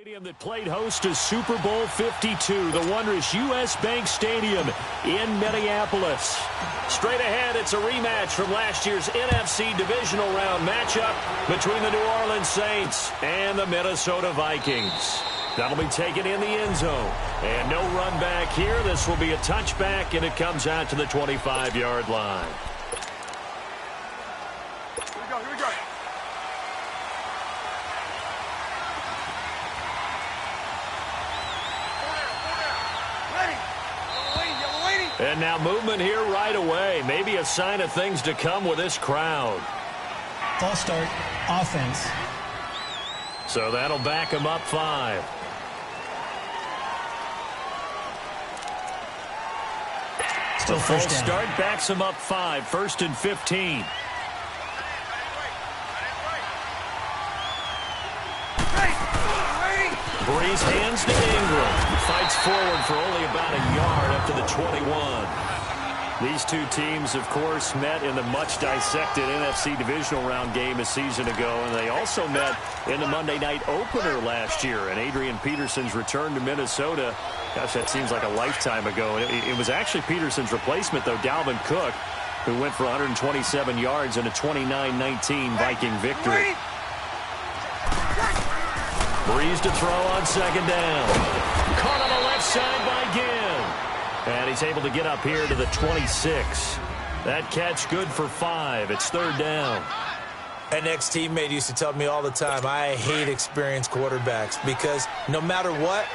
Stadium that played host to Super Bowl 52, the wondrous U.S. Bank Stadium in Minneapolis. Straight ahead, it's a rematch from last year's NFC Divisional Round matchup between the New Orleans Saints and the Minnesota Vikings. That'll be taken in the end zone. And no run back here. This will be a touchback, and it comes out to the 25-yard line. Here we go. And now movement here right away. Maybe a sign of things to come with this crowd. False start, offense. So that'll back him up 5. Still The first false down. start backs him up 5. 1st and 15. Breeze hands to Ingram. Fights forward for only about a yard up to the 21. These two teams, of course, met in the much-dissected NFC Divisional Round game a season ago, and they also met in the Monday night opener last year. And Adrian Peterson's return to Minnesota, gosh, that seems like a lifetime ago. It was actually Peterson's replacement, though, Dalvin Cook, who went for 127 yards in a 29-19 Viking victory. Breeze to throw on 2nd down. Caught on the left side by Gill. And he's able to get up here to the 26. That catch good for 5. It's 3rd down. An ex-teammate used to tell me all the time, I hate experienced quarterbacks because no matter what,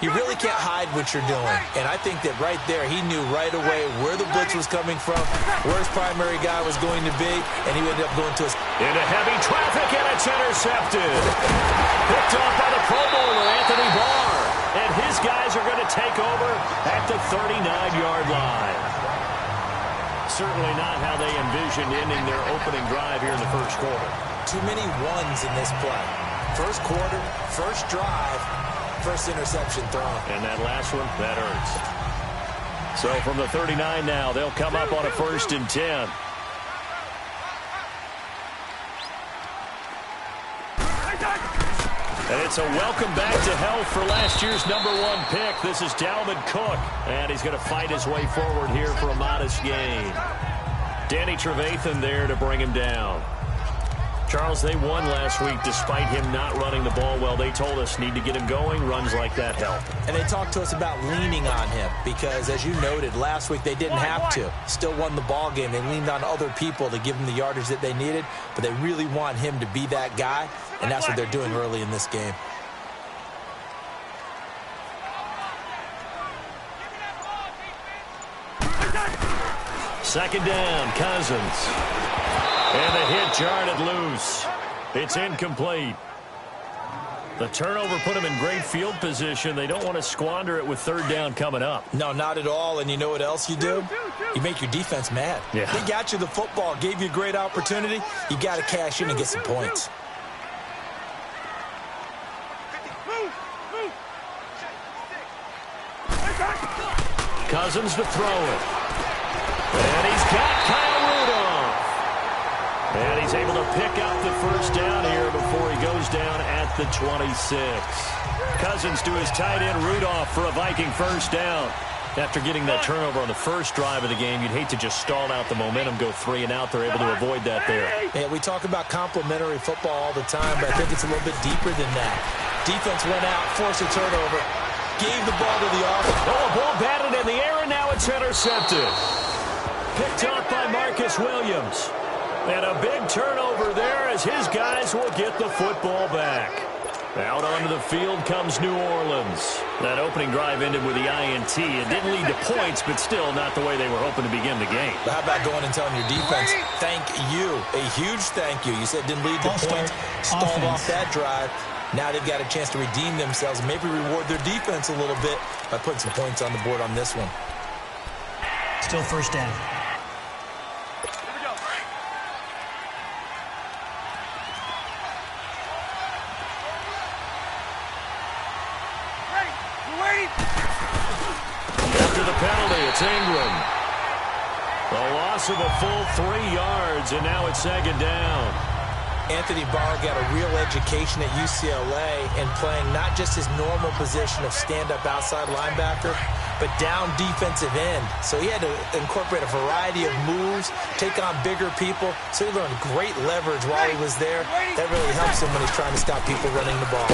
you really can't hide what you're doing. And I think that right there, he knew right away where the blitz was coming from, where his primary guy was going to be, and he ended up going to his... Into heavy traffic, and it's intercepted. Picked off by the Pro Bowler, Anthony Barr. And his guys are going to take over at the 39-yard line. Certainly not how they envisioned ending their opening drive here in the first quarter. Too many ones in this play. First quarter, first drive, first interception thrown. And that last one, that hurts. So from the 39 now, they'll come up on a 1st and 10. And it's a welcome back to health for last year's #1 pick. This is Dalvin Cook. And he's going to fight his way forward here for a modest gain. Danny Trevathan there to bring him down. Charles, they won last week despite him not running the ball well. They told us need to get him going. Runs like that help. And they talked to us about leaning on him because, as you noted, last week they didn't have to. Still won the ball game. They leaned on other people to give them the yardage that they needed, but they really want him to be that guy, and that's what they're doing early in this game. Second down, Cousins. And the hit jarred it loose. It's incomplete. The turnover put him in great field position. They don't want to squander it with 3rd down coming up. No, not at all. And you know what else you do? You make your defense mad. Yeah. They got you the football, gave you a great opportunity. You got to cash in and get some points. Cousins to throw it. And he's got Kyle Rudolph. And he's able to pick up the 1st down here before he goes down at the 26. Cousins to his tight end Rudolph for a Viking 1st down. After getting that turnover on the first drive of the game, you'd hate to just stall out the momentum, go 3 and out. They're able to avoid that there. Yeah, we talk about complementary football all the time, but I think it's a little bit deeper than that. Defense went out, forced a turnover, gave the ball to the offense. Oh, a ball batted in the air, and now it's intercepted. Picked off by Marcus Williams. And a big turnover there as his guys will get the football back. Out onto the field comes New Orleans. That opening drive ended with the INT. It didn't lead to points, but still not the way they were hoping to begin the game. But how about going and telling your defense, thank you, a huge thank you. You said it didn't lead to points, stalled off that drive. Now they've got a chance to redeem themselves and maybe reward their defense a little bit by putting some points on the board on this one. Still 1st down. After the penalty, it's Ingram. The loss of a full 3 yards, and now it's 2nd down. Anthony Barr got a real education at UCLA and playing not just his normal position of stand-up outside linebacker, but down defensive end. So he had to incorporate a variety of moves, take on bigger people. So he learned great leverage while he was there. That really helps him when he's trying to stop people running the ball.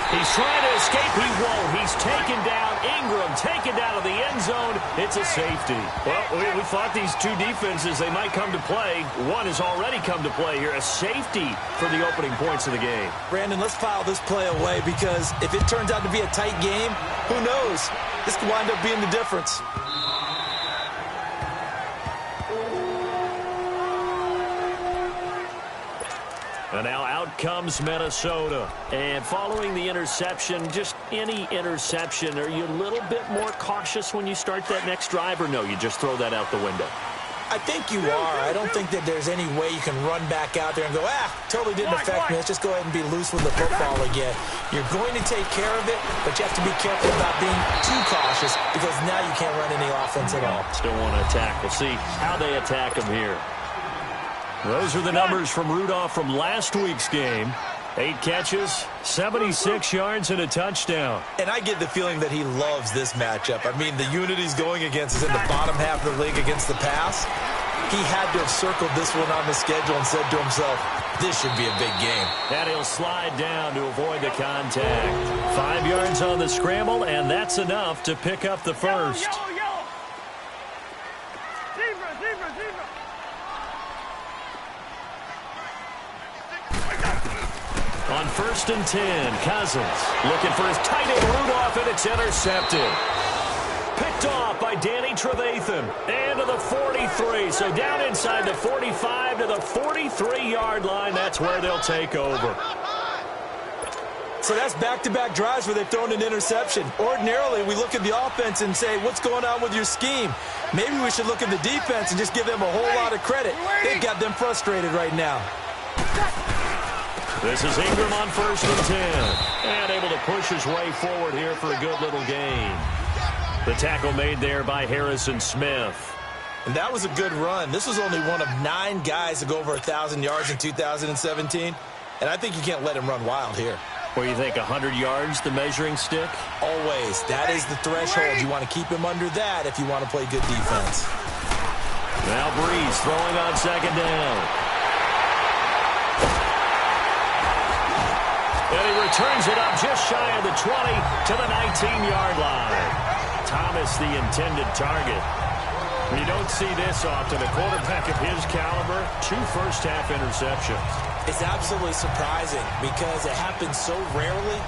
He's trying to escape. He won't. He's taken down. Ingram taken down to the end zone. It's a safety. Well, we thought these two defenses, they might come to play. One has already come to play here. A safety for the opening points of the game. Brandon, let's file this play away because if it turns out to be a tight game, who knows? This could wind up being the difference. And now out comes Minnesota. And following the interception, just any interception, are you a little bit more cautious when you start that next drive, or no, you just throw that out the window? I think you are. I don't think that there's any way you can run back out there and go, totally didn't affect me. Let's just go ahead and be loose with the football again. You're going to take care of it, but you have to be careful about being too cautious because now you can't run any offense at all. Still want to attack. We'll see how they attack him here. Those are the numbers from Rudolph from last week's game. 8 catches, 76 yards, and a touchdown. And I get the feeling that he loves this matchup. I mean, the unit he's going against is in the bottom half of the league against the pass. He had to have circled this one on the schedule and said to himself, this should be a big game. And he'll slide down to avoid the contact. 5 yards on the scramble, and that's enough to pick up the first. On 1st and 10, Cousins looking for his tight end Rudolph, and it's intercepted. Picked off by Danny Trevathan. And to the 43. So down inside the 45 to the 43-yard line. That's where they'll take over. So that's back-to-back drives where they've thrown an interception. Ordinarily, we look at the offense and say, what's going on with your scheme? Maybe we should look at the defense and just give them a whole lot of credit. They've got them frustrated right now. This is Ingram on 1st and 10. And able to push his way forward here for a good little gain. The tackle made there by Harrison Smith. And that was a good run. This was only one of 9 guys to go over 1,000 yards in 2017. And I think you can't let him run wild here. Where you think 100 yards, the measuring stick? Always. That is the threshold. You want to keep him under that if you want to play good defense. Now Breeze throwing on 2nd down. And he returns it up just shy of the 20 to the 19-yard line. Thomas, the intended target. You don't see this often. A quarterback of his caliber, 2 first-half interceptions. It's absolutely surprising because it happens so rarely.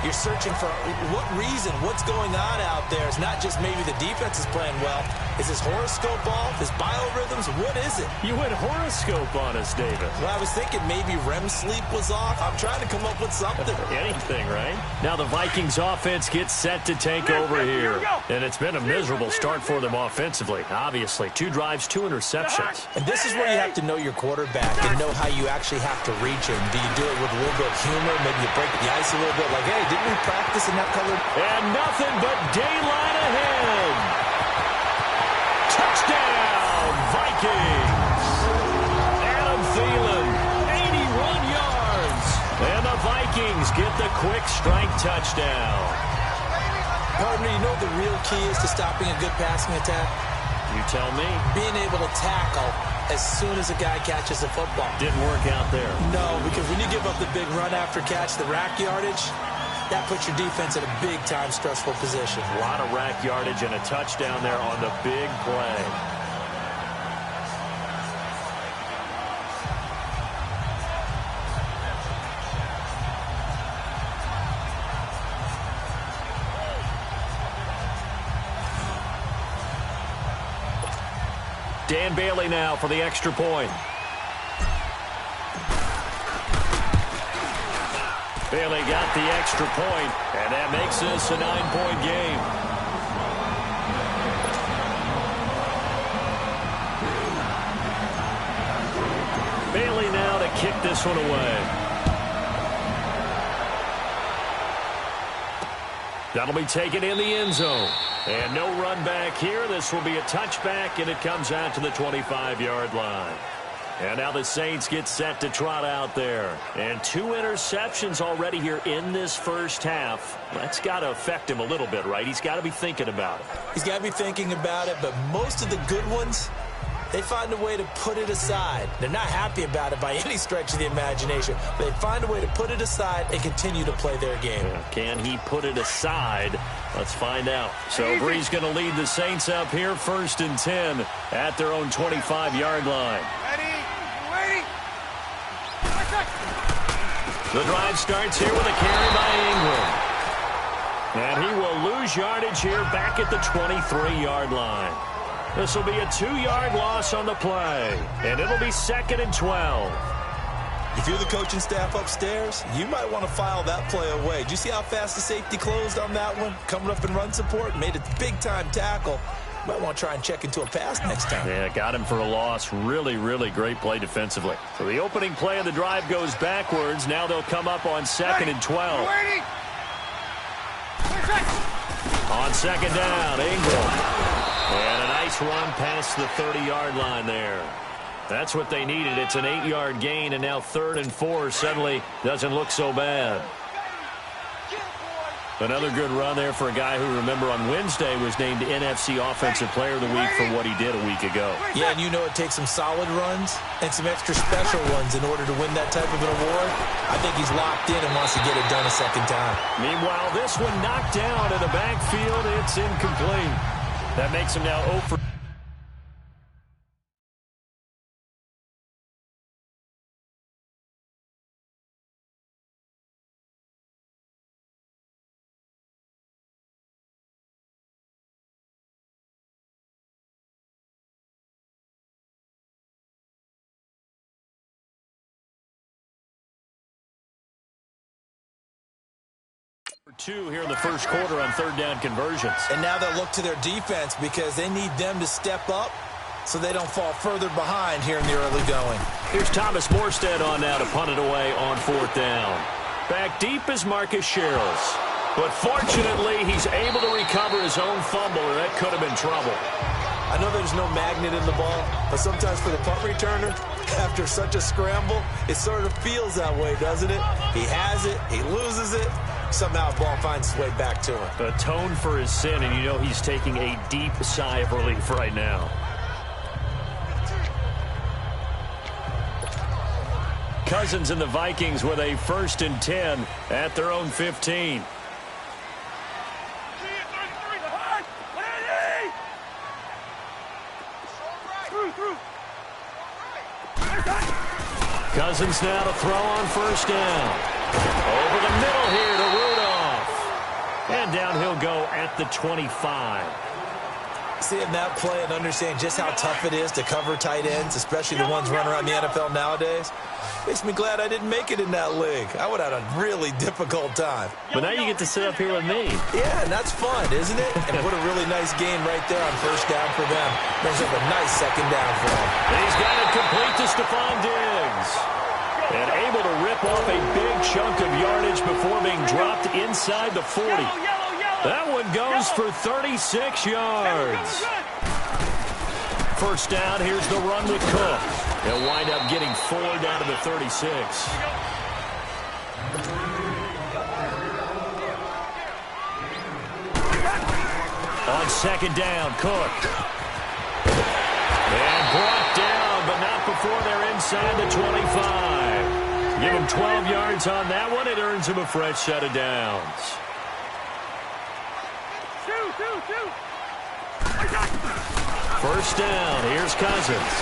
You're searching for what reason, what's going on out there. It's not just maybe the defense is playing well. Is his horoscope off? His biorhythms? What is it? You went horoscope on us, David. Well, I was thinking maybe REM sleep was off. I'm trying to come up with something. Anything, right? Now the Vikings offense gets set to take over here. And it's been a miserable start for them offensively. Obviously, 2 drives, 2 interceptions. And this is where you have to know your quarterback and know how you actually have to reach him. Do you do it with a little bit of humor? Maybe you break the ice a little bit like, hey, didn't we practice in that color? And nothing but daylight ahead. Touchdown, Vikings. Adam Thielen, 81 yards. And the Vikings get the quick strike touchdown. Partner, you know what the real key is to stopping a good passing attack? You tell me. Being able to tackle as soon as a guy catches the football. Didn't work out there. No, because when you give up the big run after catch, the rack yardage, that puts your defense in a big-time stressful position. A lot of rack yardage and a touchdown there on the big play. Dan Bailey now for the extra point. Bailey got the extra point, and that makes this a 9-point game. Bailey now to kick this one away. That'll be taken in the end zone. And no run back here. This will be a touchback, and it comes out to the 25-yard line. And now the Saints get set to trot out there. And 2 interceptions already here in this first half. That's got to affect him a little bit, right? He's got to be thinking about it. He's got to be thinking about it, but most of the good ones, they find a way to put it aside. They're not happy about it by any stretch of the imagination. They find a way to put it aside and continue to play their game. Can he put it aside? Let's find out. So Bree's going to lead the Saints up here, 1st and 10 at their own 25-yard line. The drive starts here with a carry by Ingram. And he will lose yardage here back at the 23-yard line. This will be a 2-yard loss on the play. And it'll be 2nd and 12. If you're the coaching staff upstairs, you might want to file that play away. Did you see how fast the safety closed on that one? Coming up in run support, made a big-time tackle. Might want to try and check into a pass next time. Yeah, got him for a loss. Really, really great play defensively. So the opening play of the drive goes backwards. Now they'll come up on 2nd and 12. On 2nd down, Ingram. And a nice run past the 30-yard line there. That's what they needed. It's an 8-yard gain, and now 3rd and 4 suddenly doesn't look so bad. Another good run there for a guy who, remember, on Wednesday was named NFC Offensive Player of the Week for what he did a week ago. Yeah, and you know it takes some solid runs and some extra special runs in order to win that type of an award. I think he's locked in and wants to get it done a second time. Meanwhile, this one knocked down in the backfield. It's incomplete. That makes him now 0 for... Two here in the first quarter on 3rd down conversions. And now they'll look to their defense because they need them to step up so they don't fall further behind here in the early going. Here's Thomas Morstead on now to punt it away on 4th down. Back deep is Marcus Sherrills. But fortunately, he's able to recover his own fumble, or that could have been trouble. I know there's no magnet in the ball, but sometimes for the punt returner, after such a scramble, it sort of feels that way, doesn't it? He has it, he loses it, somehow the ball finds its way back to him. Atone for his sin, and you know he's taking a deep sigh of relief right now. Cousins and the Vikings with a 1st and 10 at their own 15. Cousins now to throw on 1st down. Over the middle here to Rudolph. And down he'll go at the 25. Seeing that play and understanding just how tough it is to cover tight ends, especially the ones running around the NFL nowadays, makes me glad I didn't make it in that league. I would have had a really difficult time. But now you get to sit up here with me. Yeah, and that's fun, isn't it? And what a really nice gain right there on 1st down for them. Brings up a nice 2nd down for them. And he's got it complete to Stephon Diggs. And able to rip off a big chunk of yardage before being dropped inside the 40. That one goes for 36 yards. 1st down, here's the run with Cook. He'll wind up getting 4 down to the 36. On 2nd down, Cook. And brought down, but not before they're inside the 25. Give him 12 yards on that one. It earns him a fresh set of downs. 1st down, here's Cousins.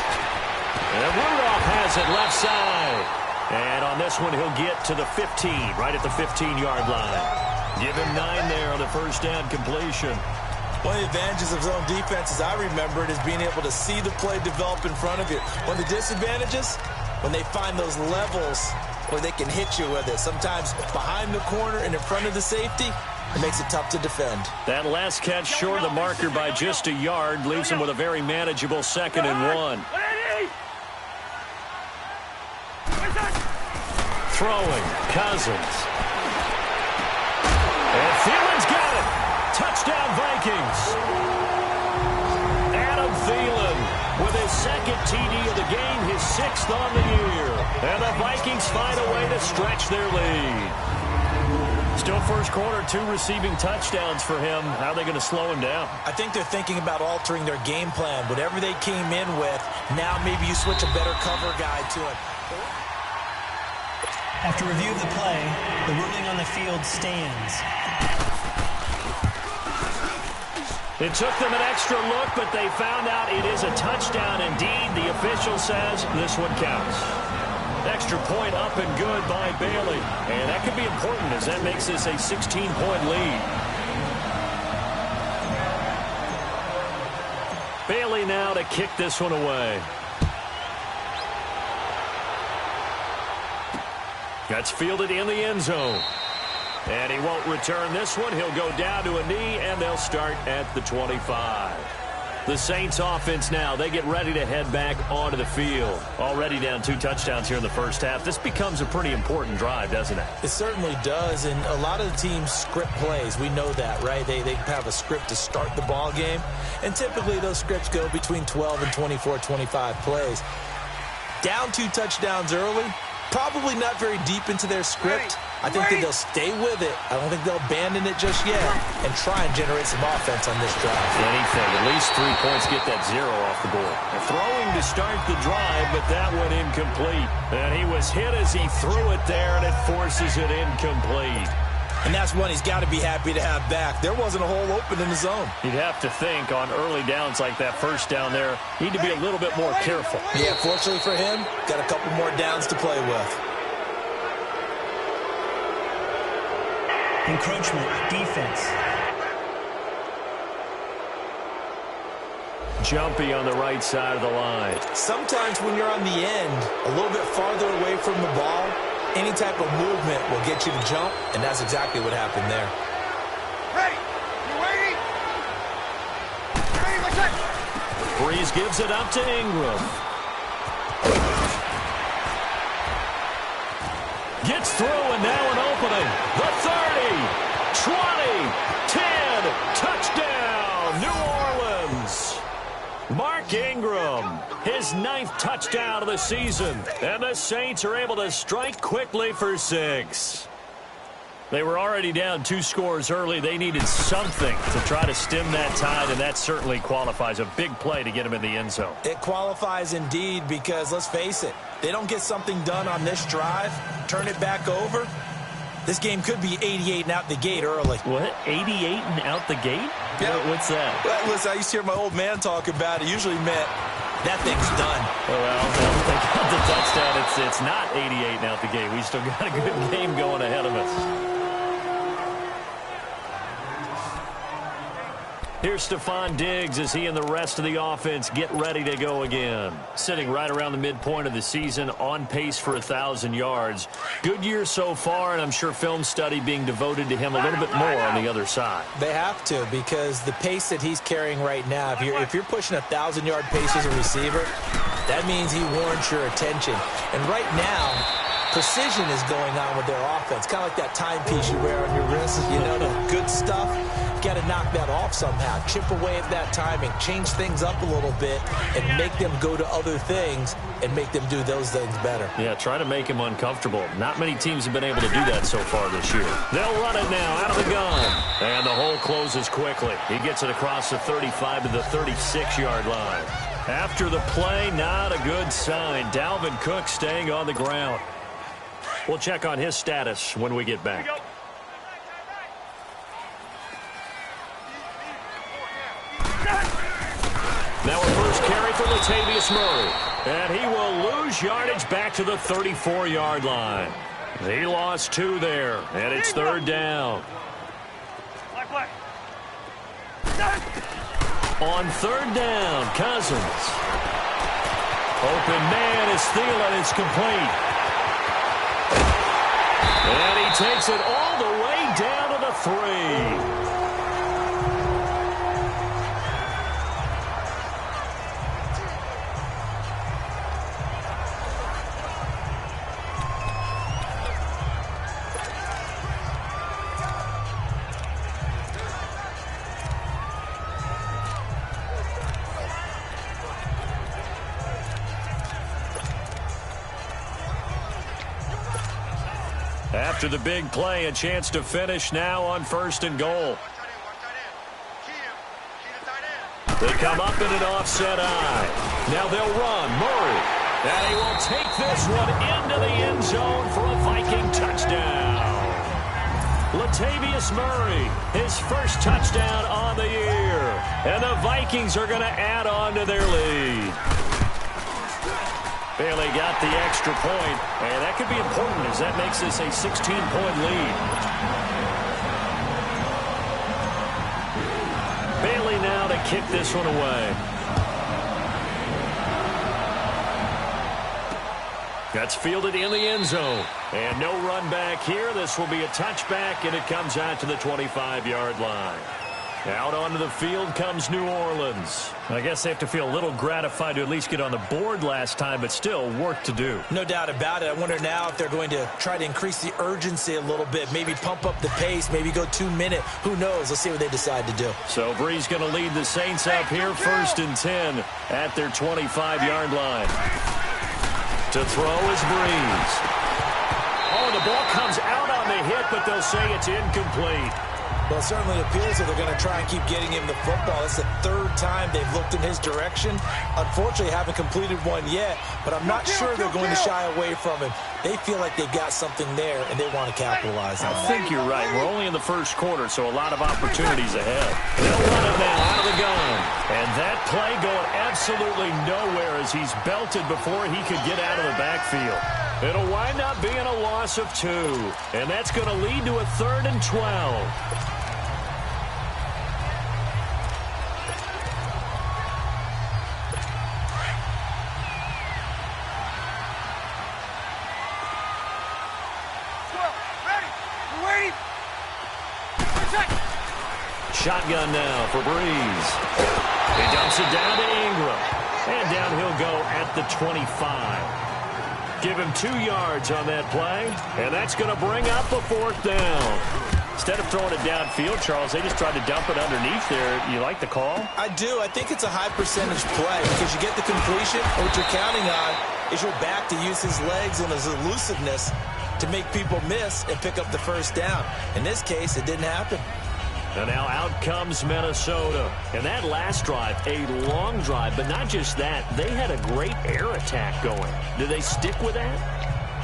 And Rudolph has it left side. And on this one, he'll get to the 15, right at the 15-yard line. Give him 9 there on the 1st down completion. One of the advantages of zone defense, as I remember it, is being able to see the play develop in front of you. One of the disadvantages, when they find those levels where they can hit you with it, sometimes behind the corner and in front of the safety, it makes it tough to defend. That last catch short of the marker by just a yard leaves him with a very manageable 2nd and 1. Throwing, Cousins. And Thielen's got it. Touchdown, Vikings. Adam Thielen with his second TD of the game, his 6th on the year. And the Vikings find a way to stretch their lead. Still first quarter, 2 receiving touchdowns for him. How are they going to slow him down? I think they're thinking about altering their game plan. Whatever they came in with, now maybe you switch a better cover guy to it. After review of the play, the ruling on the field stands. It took them an extra look, but they found out it is a touchdown indeed. The official says this one counts. Extra point up and good by Bailey. And that could be important as that makes this a 16-point lead. Bailey now to kick this one away. That's fielded in the end zone. And he won't return this one. He'll go down to a knee, and they'll start at the 25. The Saints offense now, they get ready to head back onto the field. Already down 2 touchdowns here in the first half. This becomes a pretty important drive, doesn't it? It certainly does, and a lot of the teams script plays. We know that, right? They have a script to start the ball game, and typically those scripts go between 12 and 24, 25 plays. Down 2 touchdowns early, probably not very deep into their script. I think that they'll stay with it. I don't think they'll abandon it just yet and try and generate some offense on this drive. Anything. At least 3 points, get that 0 off the board. Throwing to start the drive, but that one incomplete. And he was hit as he threw it there, and it forces it incomplete. And that's one he's got to be happy to have back. There wasn't a hole open in the zone. You'd have to think on early downs like that first down there, need to be a little bit more careful. Yeah, fortunately for him, got a couple more downs to play with. Encroachment, defense. Jumpy on the right side of the line. Sometimes when you're on the end, a little bit farther away from the ball, any type of movement will get you to jump, and that's exactly what happened there. Ready? You waiting? Ready, my check. Breeze gives it up to Ingram. Gets through, and now an opening. The 30, 20, 10, touchdown, New Orleans. Mark Ingram, his 9th touchdown of the season. And the Saints are able to strike quickly for 6. They were already down 2 scores early. They needed something to try to stem that tide, and that certainly qualifies. A big play to get him in the end zone. It qualifies indeed because, let's face it, they don't get something done on this drive, turn it back over, this game could be 88 and out the gate early. What? 88 and out the gate? Yeah. What's that? Well, listen, I used to hear my old man talk about it. Usually meant that thing's done. Well, they got the touchdown. It's not 88 and out the gate. We still got a good game going ahead of us. Here's Stephon Diggs as he and the rest of the offense get ready to go again. Sitting right around the midpoint of the season, on pace for 1,000 yards. Good year so far, and I'm sure film study being devoted to him a little bit more on the other side. They have to, because the pace that he's carrying right now, if you're pushing 1,000-yard pace as a receiver, that means he warrants your attention. And right now, precision is going on with their offense. Kind of like that timepiece you wear on your wrist. You know, the good stuff. You got to knock that off somehow. Chip away at that timing. Change things up a little bit and make them go to other things and make them do those things better. Yeah, try to make him uncomfortable. Not many teams have been able to do that so far this year. They'll run it now out of the gun. And the hole closes quickly. He gets it across the 35 to the 36-yard line. After the play, not a good sign. Dalvin Cook staying on the ground. We'll check on his status when we get back. Now a first carry for Latavius Murray. And he will lose yardage back to the 34-yard line. He lost 2 there, and it's 3rd down. On 3rd down, Cousins. Open man is Thielen. It's complete. And he takes it all the way down to the 3. After the big play, a chance to finish now on 1st and goal. They come up in an offset eye. Now they'll run. Murray. And he will take this one into the end zone for a Viking touchdown. Latavius Murray, his first touchdown on the year. And the Vikings are going to add on to their lead. Bailey got the extra point, and that could be important as that makes this a 16-point lead. Bailey now to kick this one away. That's fielded in the end zone. And no run back here. This will be a touchback, and it comes out to the 25-yard line. Out onto the field comes New Orleans. I guess they have to feel a little gratified to at least get on the board last time, but still work to do. No doubt about it. I wonder now if they're going to try to increase the urgency a little bit, maybe pump up the pace, maybe go 2-minute. Who knows? Let's see what they decide to do. So Breeze going to lead the Saints up here 1st and 10 at their 25-yard line. To throw is Breeze. Oh, the ball comes out on the hit, but they'll say it's incomplete. Well, it certainly appears that they're going to try and keep getting him the football. It's the 3rd time they've looked in his direction. Unfortunately, haven't completed one yet, but I'm not sure they're going to shy away from him. They feel like they've got something there, and they want to capitalize on it. I think you're right. We're only in the 1st quarter, so a lot of opportunities ahead. They'll run it now out of the gun. And that play going absolutely nowhere as he's belted before he could get out of the backfield. It'll wind up being a loss of 2, and that's going to lead to a 3rd and 12. Shotgun now for Breeze. He dumps it down to Ingram. And down he'll go at the 25. Give him 2 yards on that play. And that's going to bring up a 4th down. Instead of throwing it downfield, Charles, they just tried to dump it underneath there. You like the call? I do. I think it's a high percentage play because you get the completion. And what you're counting on is your back to use his legs and his elusiveness to make people miss and pick up the 1st down. In this case, it didn't happen. And now out comes Minnesota. And that last drive, a long drive, but not just that. They had a great air attack going. Do they stick with that?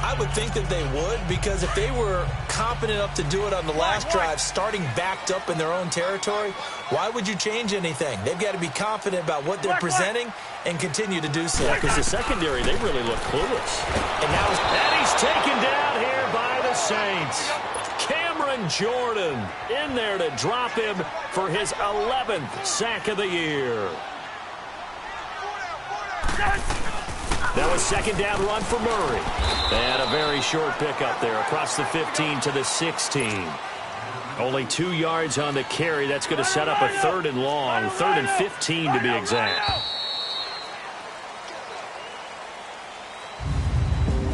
I would think that they would, because if they were confident enough to do it on the last drive, starting backed up in their own territory, why would you change anything? They've got to be confident about what they're presenting and continue to do so. Yeah, because the secondary, they really look clueless. And he's taken down here by the Saints. Cameron Jordan in there to drop him for his 11th sack of the year. Now a 2nd down run for Murray. And a very short pickup there across the 15 to the 16. Only 2 yards on the carry. That's going to set up a 3rd and long, 3rd and 15 to be exact.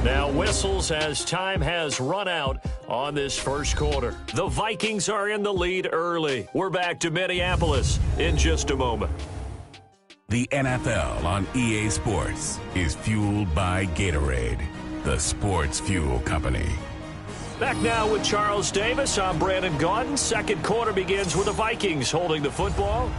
Now whistles as time has run out on this 1st quarter. The Vikings are in the lead early. We're back to Minneapolis in just a moment. The NFL on EA Sports is fueled by Gatorade, the sports fuel company. Back now with Charles Davis. I'm Brandon Gaudin. 2nd quarter begins with the Vikings holding the football.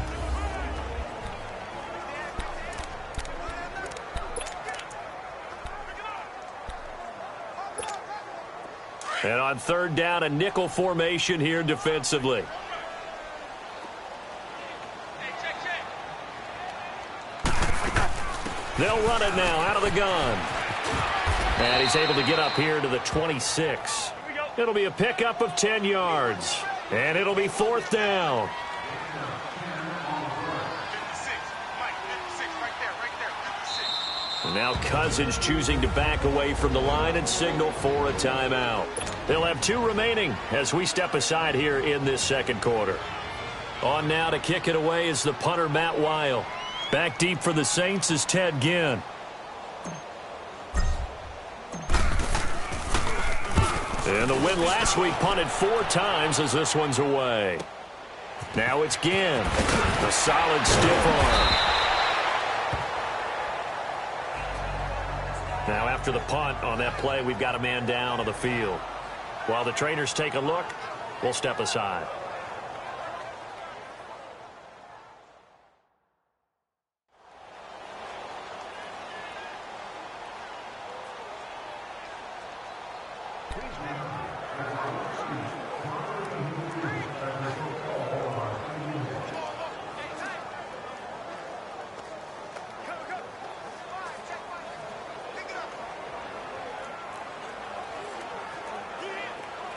And on 3rd down, a nickel formation here defensively. They'll run it now out of the gun. And he's able to get up here to the 26. It'll be a pickup of 10 yards. And it'll be 4th down. And now Cousins choosing to back away from the line and signal for a timeout. They'll have 2 remaining as we step aside here in this 2nd quarter. On now to kick it away is the punter, Matt Weil. Back deep for the Saints is Ted Ginn. And the win last week punted 4 times as this one's away. Now it's Ginn. A solid stiff arm. Now after the punt on that play, we've got a man down on the field. While the trainers take a look, we'll step aside.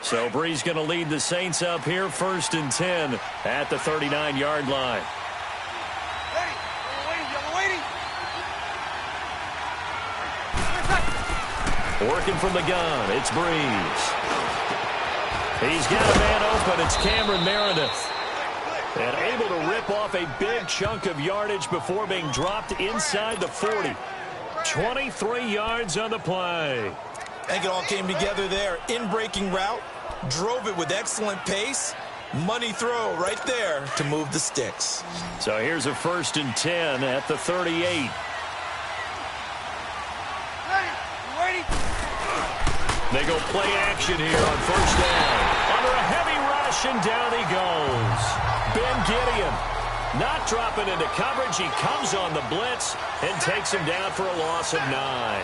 So Bree's going to lead the Saints up here, 1st and 10 at the 39-yard line. Working from the gun, it's Breeze. He's got a man open, it's Cameron Meredith. And able to rip off a big chunk of yardage before being dropped inside the 40. 23 yards on the play. I think it all came together there. In-breaking route, drove it with excellent pace. Money throw right there to move the sticks. So here's a 1st and 10 at the 38. They go play action here on 1st down. Under a heavy rush, and down he goes. Ben Gideon not dropping into coverage. He comes on the blitz and takes him down for a loss of 9.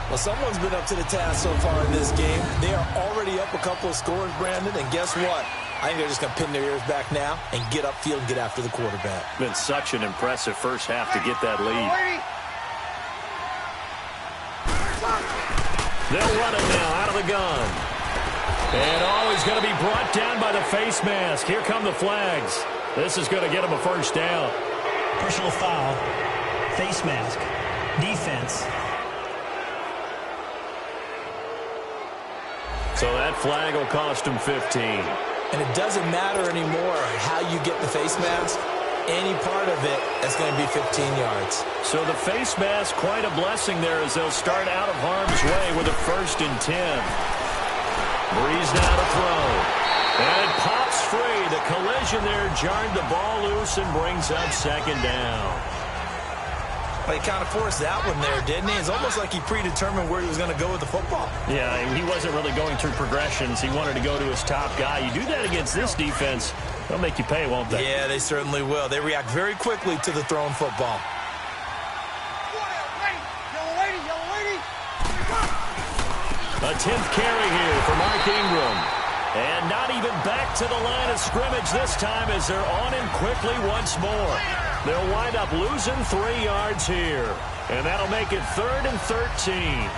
Well, someone's been up to the task so far in this game. They are already up a couple of scores, Brandon, and guess what? I think they're just going to pin their ears back now and get upfield and get after the quarterback. Been such an impressive first half to get that lead. They'll run it now out of the gun. And he's going to be brought down by the face mask. Here come the flags. This is going to get him a 1st down. Personal foul. Face mask. Defense. So that flag will cost him 15. And it doesn't matter anymore how you get the face mask. Any part of it, that's going to be 15 yards. So the face mask, quite a blessing there as they'll start out of harm's way with a 1st and 10. Breeze now to throw. And it pops free. The collision there jarred the ball loose and brings up 2nd down. Well, he kind of forced that one there, didn't he? It's almost like he predetermined where he was going to go with the football. Yeah, he wasn't really going through progressions. He wanted to go to his top guy. You do that against this defense, they'll make you pay, won't they? Yeah, they certainly will. They react very quickly to the thrown football. A 10th carry here for Mark Ingram. And not even back to the line of scrimmage this time as they're on him quickly once more. They'll wind up losing 3 yards here. And that'll make it 3rd and 13.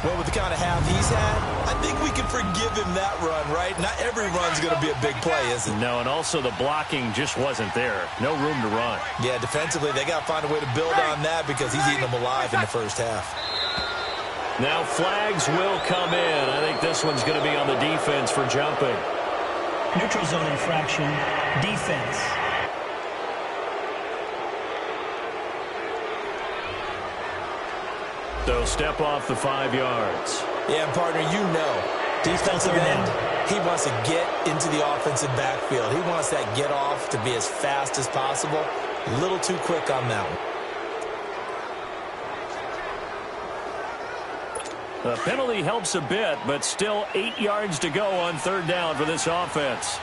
Well, with the kind of half he's had, I think we can forgive him that run, right? Not every run's going to be a big play, is it? No, and also the blocking just wasn't there. No room to run. Yeah, defensively, they got to find a way to build on that because he's eating them alive in the first half. Now flags will come in. I think this one's going to be on the defense for jumping. Neutral zone infraction. Defense. So step off the 5 yards. Yeah, and partner, you know, defensive end, he wants to get into the offensive backfield. He wants that get off to be as fast as possible. A little too quick on that one. The penalty helps a bit, but still 8 yards to go on 3rd down for this offense.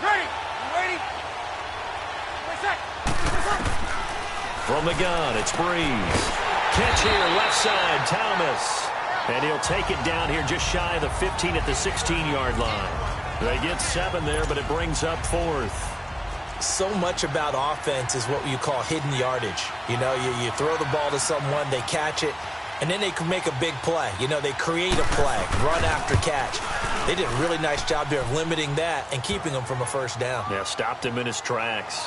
Ready? Ready? From the gun, it's Breeze. Catch here, left side, Thomas. And he'll take it down here just shy of the 15 at the 16-yard line. They get 7 there, but it brings up 4th. So much about offense is what you call hidden yardage. You know, you throw the ball to someone, they catch it, and then they can make a big play. You know, they create a play, run after catch. They did a really nice job there of limiting that and keeping him from a 1st down. Yeah, stopped him in his tracks.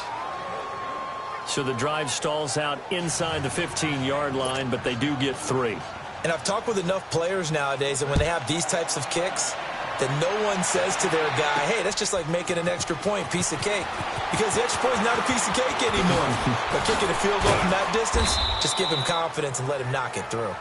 So the drive stalls out inside the 15-yard line, but they do get 3. And I've talked with enough players nowadays that when they have these types of kicks, that no one says to their guy, hey, that's just like making an extra point, piece of cake. Because the extra point is not a piece of cake anymore. But kicking a field goal from that distance, just give him confidence and let him knock it through.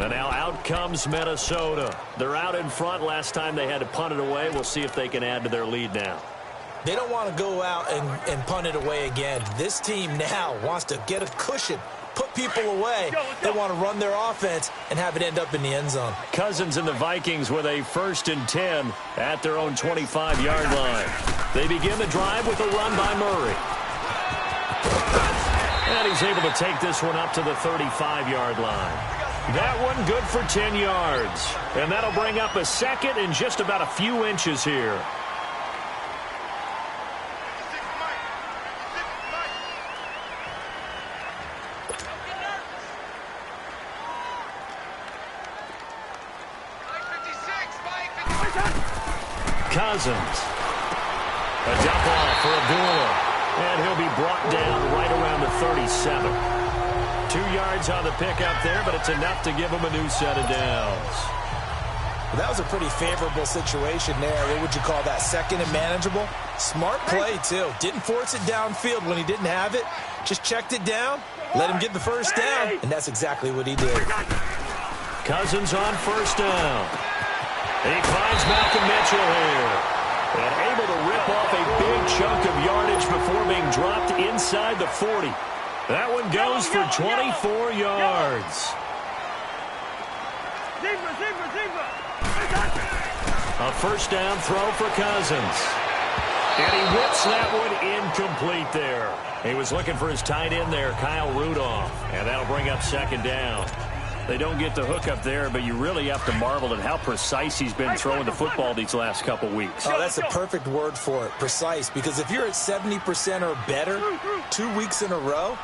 And now out comes Minnesota. They're out in front. Last time they had to punt it away. We'll see if they can add to their lead now. They don't want to go out and punt it away again. This team now wants to get a cushion, put people away. They want to run their offense and have it end up in the end zone. Cousins and the Vikings with a 1st and 10 at their own 25-yard line. They begin the drive with a run by Murray. And he's able to take this one up to the 35-yard line. That one good for 10 yards. And that'll bring up a 2nd and just about a few inches here. Cousins. A dump off for Abdullah. And he'll be brought down right around the 37. 2 yards on the pickup there, but it's enough to give him a new set of downs. Well, that was a pretty favorable situation there. What would you call that? 2nd and manageable? Smart play, too. Didn't force it downfield when he didn't have it. Just checked it down, let him get the first down, and that's exactly what he did. Cousins on 1st down. He finds Malcolm Mitchell here. And able to rip off a big chunk of yardage before being dropped inside the 40. That one goes for 24 yards. A 1st down throw for Cousins. And he whips that one incomplete there. He was looking for his tight end there, Kyle Rudolph. And that'll bring up 2nd down. They don't get the hook up there, but you really have to marvel at how precise he's been throwing the football these last couple weeks. Oh, that's a perfect word for it, precise, because if you're at 70% or better 2 weeks in a row,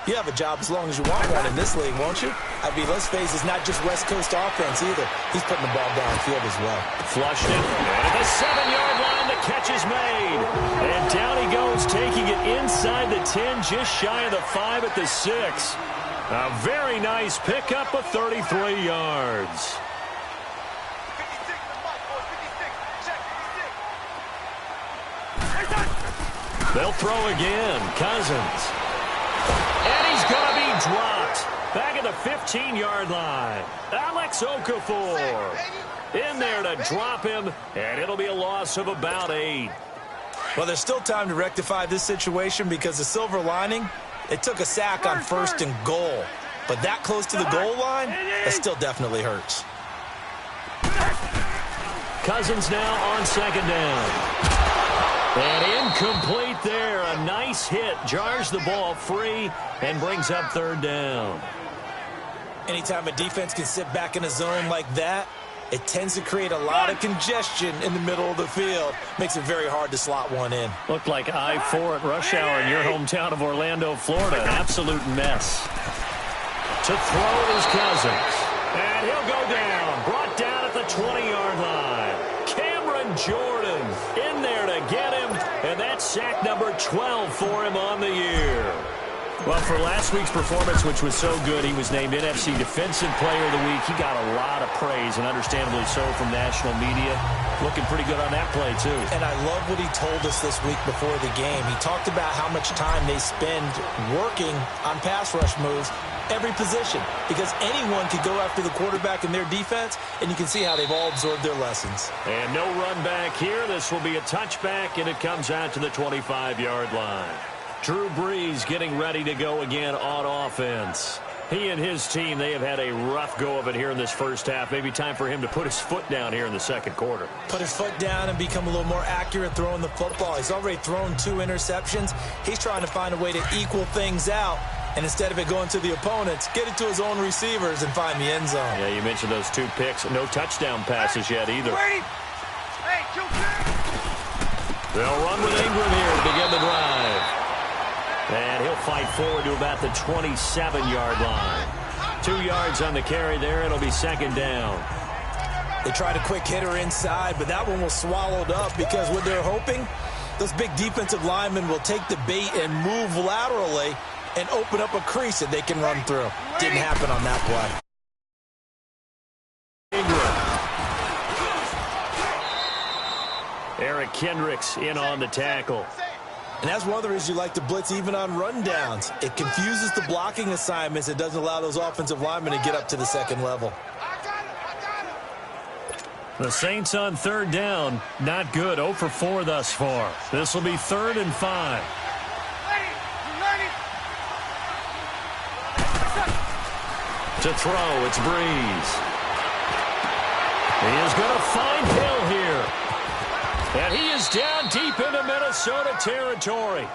you have a job as long as you want one in this league, won't you? I mean, let's face it, it's not just West Coast offense either. He's putting the ball downfield as well. Flushed it. At the 7-yard line, the catch is made. And down he goes, taking it inside the 10, just shy of the 5 at the 6. A very nice pickup of 33 yards. They'll throw again. Cousins. And he's going to be dropped. Back at the 15-yard line. Alex Okafor in there to drop him, and it'll be a loss of about 8. Well, there's still time to rectify this situation because the silver lining, it took a sack on 1st and goal. But that close to the goal line, that still definitely hurts. Cousins now on 2nd down. And incomplete there. A nice hit. Jars the ball free and brings up 3rd down. Anytime a defense can sit back in a zone like that, it tends to create a lot of congestion in the middle of the field. Makes it very hard to slot one in. Looked like I-4 at rush hour in your hometown of Orlando, Florida. An absolute mess. To throw is Cousins. And he'll go down. Brought down at the 20-yard line. Cameron Jordan in there to get him. And that's sack number 12 for him on the year. Well, for last week's performance, which was so good, he was named NFC Defensive Player of the Week. He got a lot of praise, and understandably so, from national media. Looking pretty good on that play, too. And I love what he told us this week before the game. He talked about how much time they spend working on pass rush moves, every position, because anyone could go after the quarterback in their defense, and you can see how they've all absorbed their lessons. And no run back here. This will be a touchback, and it comes out to the 25-yard line. Drew Brees getting ready to go again on offense. He and his team, they have had a rough go of it here in this first half. Maybe time for him to put his foot down here in the 2nd quarter. Put his foot down and become a little more accurate throwing the football. He's already thrown 2 interceptions. He's trying to find a way to equal things out. And instead of it going to the opponents, get it to his own receivers and find the end zone. Yeah, you mentioned those 2 picks. No touchdown passes yet either. They'll run with Ingram here to begin the drive. And he'll fight forward to about the 27-yard line. 2 yards on the carry there. It'll be 2nd down. They tried a quick hitter inside, but that one was swallowed up because what they're hoping, those big defensive linemen will take the bait and move laterally and open up a crease that they can run through. Didn't happen on that play. Ingram. Eric Kendricks in on the tackle. And that's one of the reasons you like to blitz even on rundowns. It confuses the blocking assignments. It doesn't allow those offensive linemen to get up to the 2nd level. The Saints on third down, not good. 0 for 4 thus far. This will be 3rd and 5. To throw, it's Breeze. He is going to find Hill here. And he is down deep into Minnesota territory.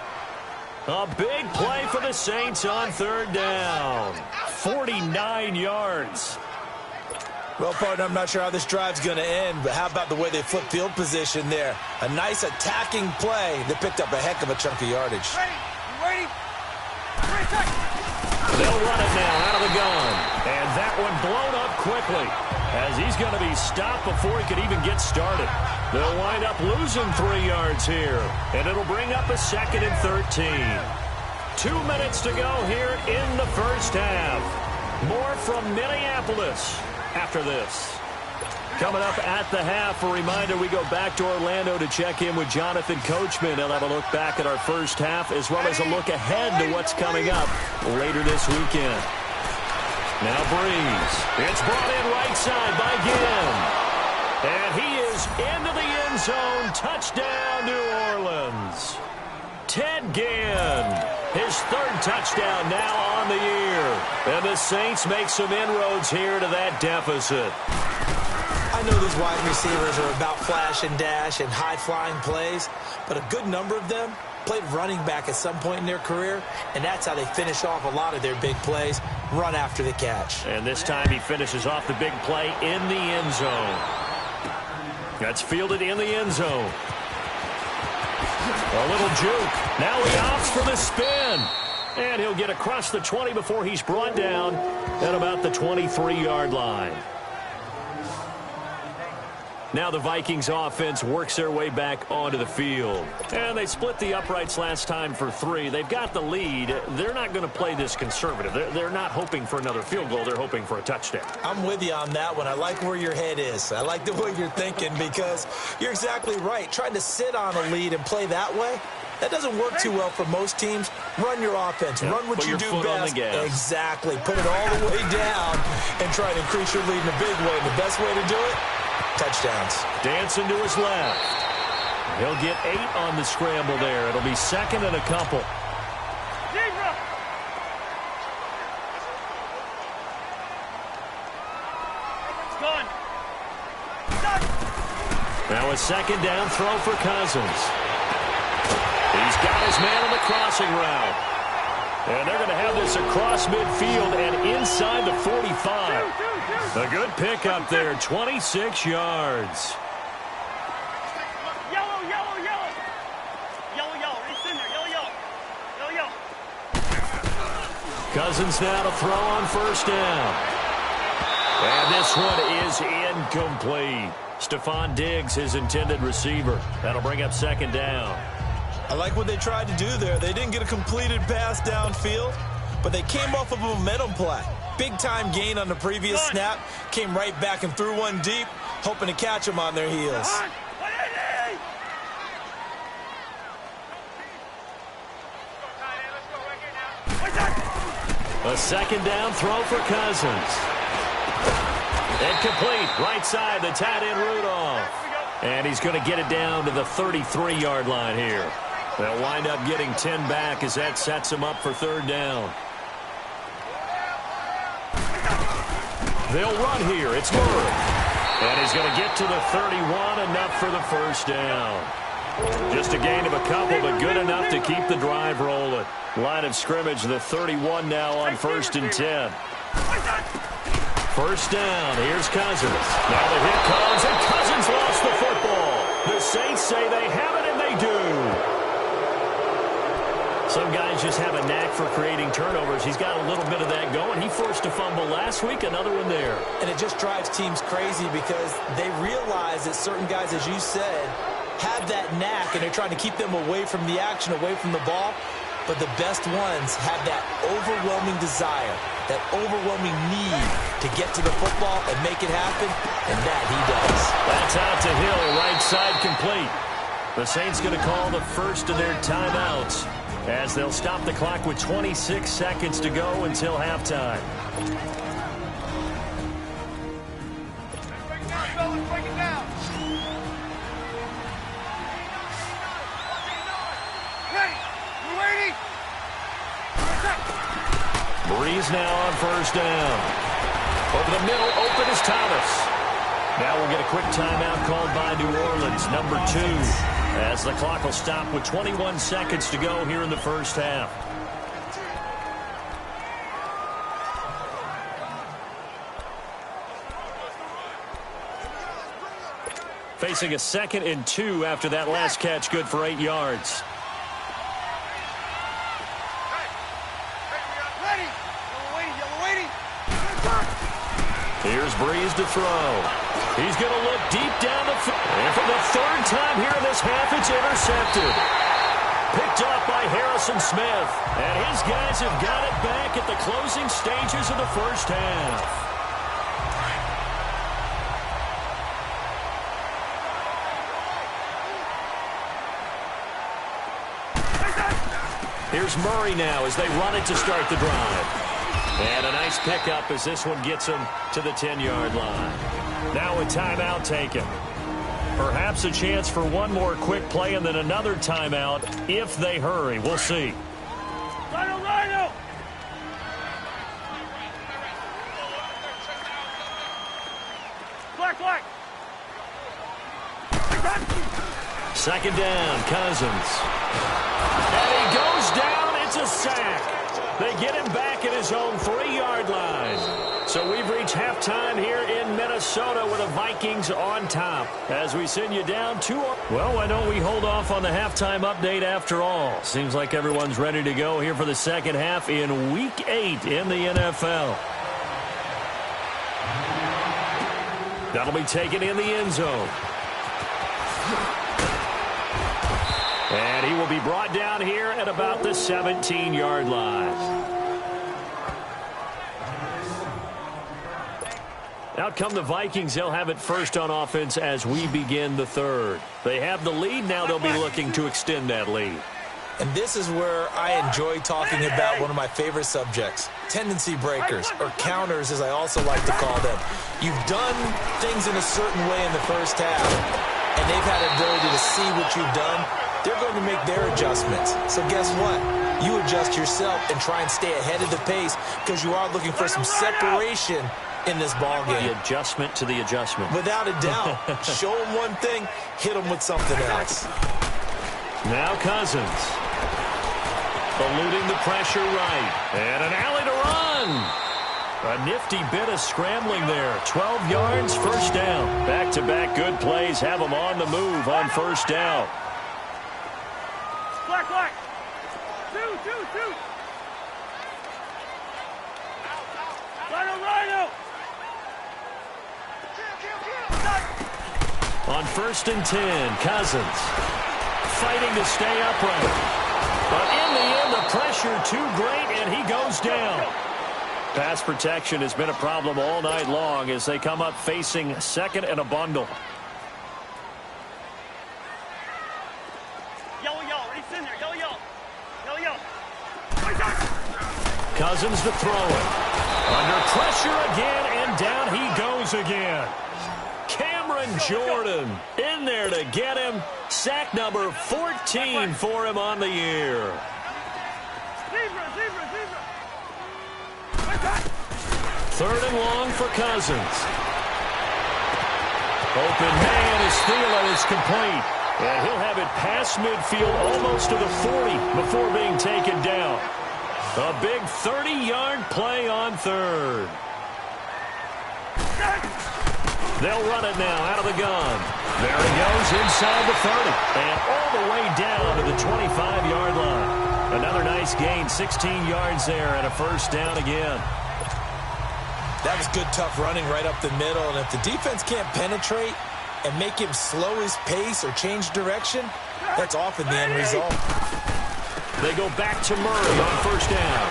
A big play for the Saints on third down. 49 yards. Well, partner, I'm not sure how this drive's going to end, but how about the way they flip field position there? A nice attacking play that picked up a heck of a chunk of yardage. Ready? You waiting? 3 seconds. They'll run it now out of the gun. And that one blown up quickly as he's going to be stopped before he could even get started. They'll wind up losing 3 yards here, and it'll bring up a 2nd and 13. 2 minutes to go here in the first half. More from Minneapolis after this. Coming up at the half, a reminder, we go back to Orlando to check in with Jonathan Coachman. He'll have a look back at our first half as well as a look ahead to what's coming up later this weekend. Now Breeze. It's brought in right side by Ginn. And he is into the end zone. Touchdown, New Orleans. Ted Ginn, his 3rd touchdown now on the year. And the Saints make some inroads here to that deficit. I know these wide receivers are about flash and dash and high-flying plays, but a good number of them played running back at some point in their career, and that's how they finish off a lot of their big plays, run after the catch. And this time he finishes off the big play in the end zone. That's fielded in the end zone. A little juke. Now he opts for the spin. And he'll get across the 20 before he's brought down at about the 23-yard line. Now the Vikings offense works their way back onto the field. And they split the uprights last time for 3. They've got the lead. They're not going to play this conservative. They're not hoping for another field goal. They're hoping for a touchdown. I'm with you on that one. I like where your head is. I like the way you're thinking because you're exactly right. Trying to sit on a lead and play that way, that doesn't work too well for most teams. Run your offense. Run what you do best. Exactly. Put it all the way down and try to increase your lead in a big way. And the best way to do it, touchdowns. Dancing to his left. He'll get 8 on the scramble there. It'll be 2nd and a couple. Now a 2nd down throw for Cousins. He's got his man on the crossing route. And they're going to have this across midfield and inside the 45. A good pickup there, 26 yards. Yellow, yellow, yellow. Yellow, yellow. It's in there. Yellow, yellow. Yellow, yellow. Cousins now to throw on 1st down. And this one is incomplete. Stephon Diggs, his intended receiver. That'll bring up 2nd down. I like what they tried to do there. They didn't get a completed pass downfield, but they came off of a momentum play. Big-time gain on the previous snap. Came right back and threw one deep, hoping to catch them on their heels. A 2nd down throw for Cousins. Incomplete. Right side, the tight end Rudolph. And he's going to get it down to the 33-yard line here. They'll wind up getting 10 back as that sets him up for 3rd down. They'll run here. It's Murray. And he's going to get to the 31, enough for the 1st down. Just a gain of a couple, but good enough to keep the drive rolling. Line of scrimmage, the 31 now on 1st and 10. 1st down. Here's Cousins. Now the hit comes, and Cousins lost the football. The Saints say they have it, and they do. Some guys just have a knack for creating turnovers. He's got a little bit of that going. He forced a fumble last week, another one there. And it just drives teams crazy because they realize that certain guys, as you said, have that knack, and they're trying to keep them away from the action, away from the ball. But the best ones have that overwhelming desire, that overwhelming need to get to the football and make it happen, and that he does. That's out to Hill, right side complete. The Saints going to call the first of their timeouts as they'll stop the clock with 26 seconds to go until halftime. Break it down. Breeze now on first down. Over the middle, open is Thomas. Now we'll get a quick timeout called by New Orleans, number 2, as the clock will stop with 21 seconds to go here in the first half. Facing a 2nd and 2 after that last catch, good for 8 yards. Here's Breeze to throw. He's going to look deep down the field. And for the 3rd time here in this half, it's intercepted. Picked off by Harrison Smith. And his guys have got it back at the closing stages of the first half. Here's Murray now as they run it to start the drive. And a nice pickup as this one gets him to the 10-yard line. Now a timeout taken. Perhaps a chance for one more quick play and then another timeout if they hurry. We'll see. Rhino! Black! 2nd down, Cousins. And he goes down. It's a sack. They get him back at his own 3-yard line. So we've reached halftime here in Minnesota with the Vikings on top. As we send you down 2. Well, why don't we hold off on the halftime update after all? Seems like everyone's ready to go here for the second half in Week 8 in the NFL. That'll be taken in the end zone. And he will be brought down here at about the 17-yard line. Out come the Vikings. They'll have it first on offense as we begin the 3rd. They have the lead. Now they'll be looking to extend that lead. And this is where I enjoy talking about one of my favorite subjects, tendency breakers, or counters as I also like to call them. You've done things in a certain way in the first half, and they've had the ability to see what you've done. They're going to make their adjustments. So guess what? You adjust yourself and try and stay ahead of the pace because you are looking for some separation in this ball game. The adjustment to the adjustment. Without a doubt. Show them one thing, hit them with something else. Now Cousins. Eluding the pressure right. And an alley to run. A nifty bit of scrambling there. 12 yards, first down. Back-to-back good plays have them on the move on first down. Black! 2! Rhino! On 1st and 10, Cousins fighting to stay upright. But in the end, the pressure too great, and he goes down. Pass protection has been a problem all night long as they come up facing 2nd and a bundle. Cousins to throw it. Under pressure again, and down he goes again. Cameron Jordan in there to get him. Sack number 14 for him on the year. Zebra! 3rd and long for Cousins. Open man is Thielen is complete. And he'll have it past midfield almost to the 40 before being taken down. A big 30-yard play on 3rd. They'll run it now out of the gun. There he goes inside the 30. And all the way down to the 25-yard line. Another nice gain, 16 yards there and a first down again. That was good, tough running right up the middle. And if the defense can't penetrate and make him slow his pace or change direction, that's often the end result. They go back to Murray on first down.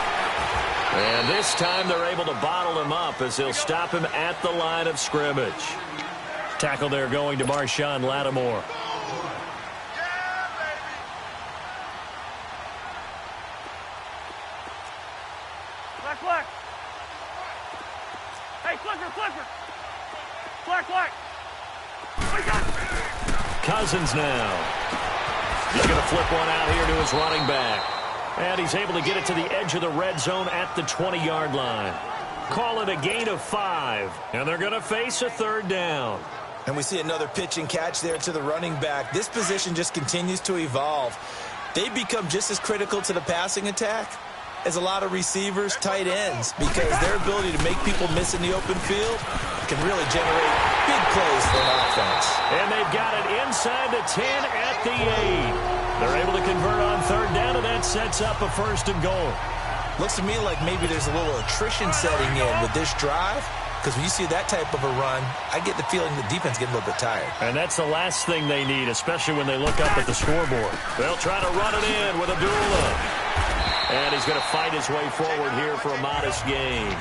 And this time they're able to bottle him up as they'll stop him at the line of scrimmage. Tackle there going to Marshawn Lattimore. Black! Hey, Clifford! Black! Cousins now. He's going to flip one out here to his running back. And he's able to get it to the edge of the red zone at the 20-yard line. Call it a gain of 5, and they're going to face a third down. And we see another pitch and catch there to the running back. This position just continues to evolve. They become just as critical to the passing attack as a lot of receivers, tight ends, because their ability to make people miss in the open field can really generate big plays for an offense. And they've got it inside the 10 at the 8. They're able to convert on third down, and that sets up a first and goal. Looks to me like maybe there's a little attrition setting in with this drive, because when you see that type of a run, I get the feeling the defense getting a little bit tired. And that's the last thing they need, especially when they look up at the scoreboard. They'll try to run it in with Abdullah. And he's going to fight his way forward here for a modest gain.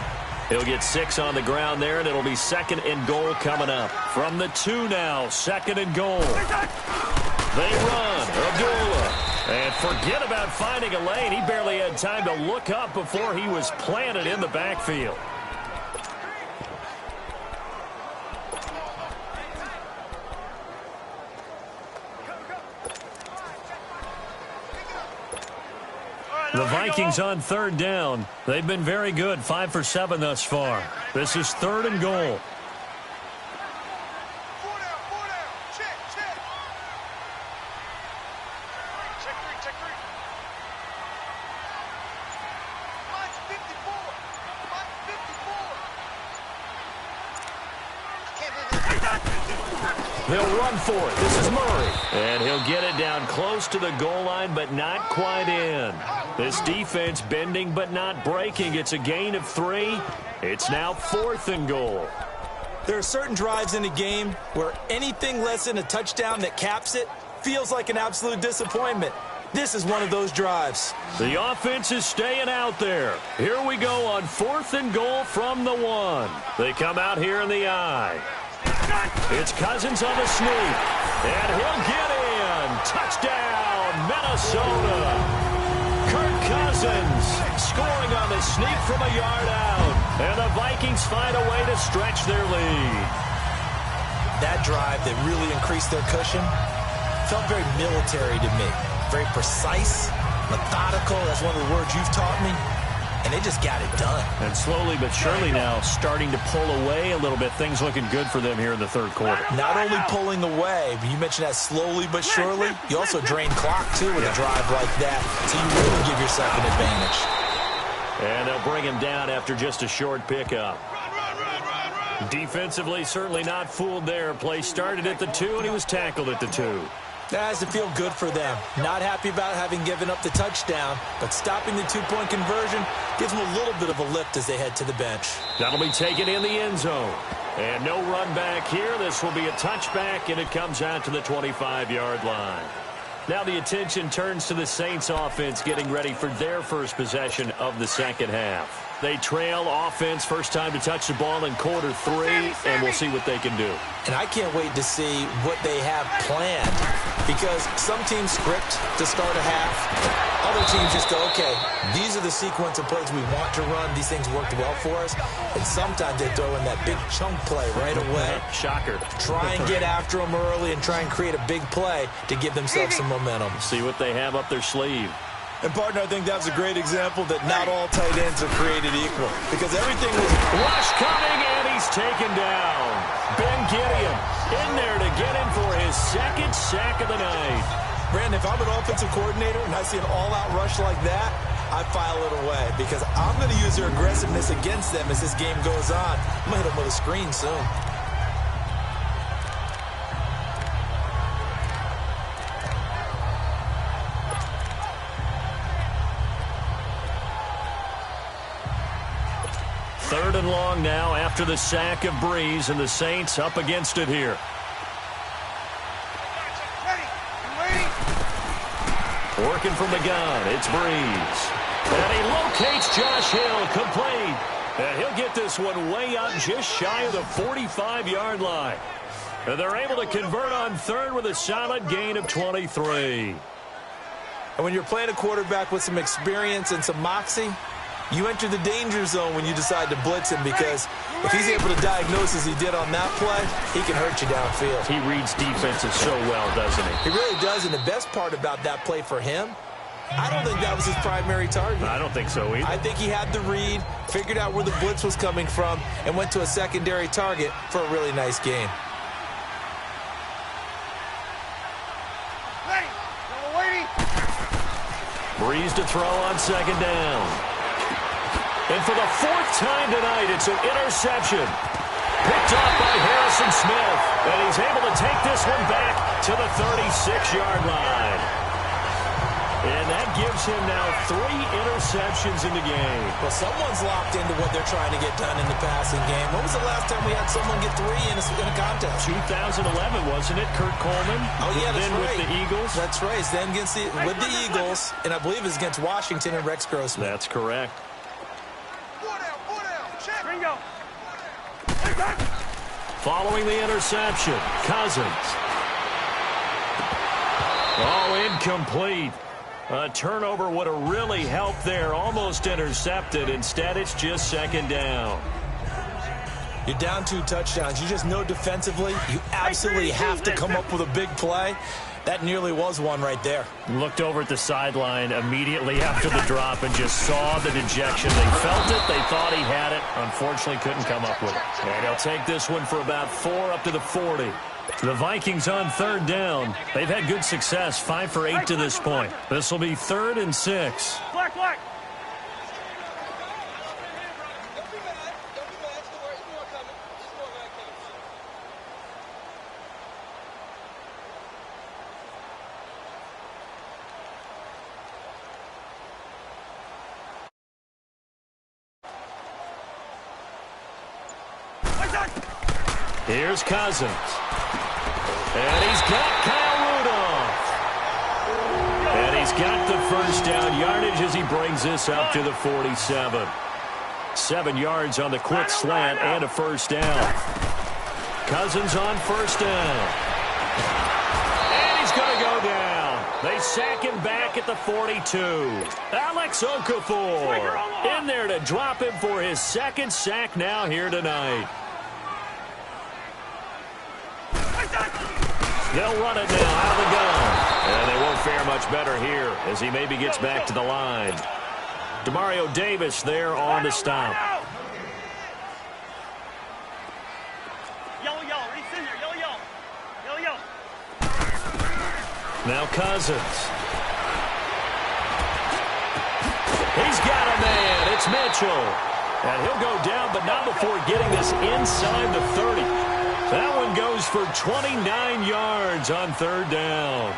He'll get 6 on the ground there, and it'll be second and goal coming up. From the 2 now, second and goal. They run. Abdullah. And forget about finding a lane. He barely had time to look up before he was planted in the backfield. The Vikings on third down. They've been very good, 5 for 7 thus far. This is third and goal. They'll run for it. This is Murray. And he'll get it down close to the goal line, but not quite in. This defense bending but not breaking. It's a gain of 3. It's now fourth and goal. There are certain drives in the game where anything less than a touchdown that caps it feels like an absolute disappointment. This is one of those drives. The offense is staying out there. Here we go on fourth and goal from the 1. They come out here in the I. It's Cousins on the sneak, and he'll get in. Touchdown, Minnesota. Kirk Cousins scoring on the sneak from a yard out, and the Vikings find a way to stretch their lead. That drive that really increased their cushion felt very military to me. Very precise, methodical. That's one of the words you've taught me. And they just got it done. And slowly but surely now starting to pull away a little bit. Things looking good for them here in the third quarter. Not only pulling away, but you mentioned that slowly but surely. You also drain clock, too, with a drive like that. So you really give yourself an advantage. And they'll bring him down after just a short pickup. Defensively, certainly not fooled there. Play started at the 2, and he was tackled at the 2. That has to feel good for them. Not happy about having given up the touchdown, but stopping the 2-point conversion gives them a little bit of a lift as they head to the bench. That'll be taken in the end zone. And no run back here. This will be a touchback, and it comes out to the 25-yard line. Now the attention turns to the Saints offense getting ready for their first possession of the second half. They trail offense, first time to touch the ball in quarter 3, and we'll see what they can do. And I can't wait to see what they have planned, because some teams script to start a half. Other teams just go, okay, these are the sequence of plays we want to run. These things worked well for us. And sometimes they throw in that big chunk play right away. Shocker. Try and get after them early and try and create a big play to give themselves some momentum. See what they have up their sleeve. And, partner, I think that was a great example that not all tight ends are created equal, because everything was... Rush coming, and he's taken down. Ben Gideon in there to get him for his second sack of the night. Brandon, if I'm an offensive coordinator and I see an all-out rush like that, I file it away, because I'm going to use their aggressiveness against them as this game goes on. I'm going to hit them with a screen soon. Third and long now after the sack of Breeze, and the Saints up against it here. Working from the gun, it's Breeze. And he locates Josh Hill, complete. And he'll get this one way up just shy of the 45-yard line. And they're able to convert on third with a solid gain of 23. And when you're playing a quarterback with some experience and some moxie, you enter the danger zone when you decide to blitz him, because if he's able to diagnose as he did on that play, he can hurt you downfield. He reads defenses so well, doesn't he? He really does, and the best part about that play for him I don't think that was his primary target. I don't think so either. I think he had the read, figured out where the blitz was coming from, and went to a secondary target for a really nice gain. Breeze to throw on second down. And for the fourth time tonight, it's an interception. Picked off by Harrison Smith. And he's able to take this one back to the 36-yard line. And that gives him now 3 interceptions in the game. Well, someone's locked into what they're trying to get done in the passing game. When was the last time we had someone get 3 in a contest? 2011, wasn't it? Kurt Coleman. Oh, yeah, that's then right. with the Eagles. That's right. Then with the Eagles, and I believe it's against Washington and Rex Grossman. That's correct. Ringo. Following the interception, Cousins. Oh, incomplete. A turnover would have really helped there. Almost intercepted. Instead, it's just second down. You're down 2 touchdowns. You just know defensively you absolutely have to come up with a big play. That nearly was one right there. Looked over at the sideline immediately after the drop and just saw the dejection. They felt it. They thought he had it. Unfortunately, couldn't come up with it. And he'll take this one for about 4 up to the 40. The Vikings on third down. They've had good success, 5 for 8 to this point. This will be 3rd and 6. Black, black. Here's Cousins. And he's got Kyle Rudolph. And he's got the first down yardage as he brings this up to the 47. 7 yards on the quick slant and a first down. Cousins on first down. And he's going to go down. They sack him back at the 42. Alex Okafor in there to drop him for his 2nd sack now here tonight. They'll run it now out of the gun. And they won't fare much better here as he maybe gets back to the line. Demario Davis there on the stop. Yellow, yellow. He's in there. Yellow, yellow. Yellow, yellow. Now Cousins. He's got a man. It's Mitchell. And he'll go down, but not before getting this inside the 30. That one goes for 29 yards on third down.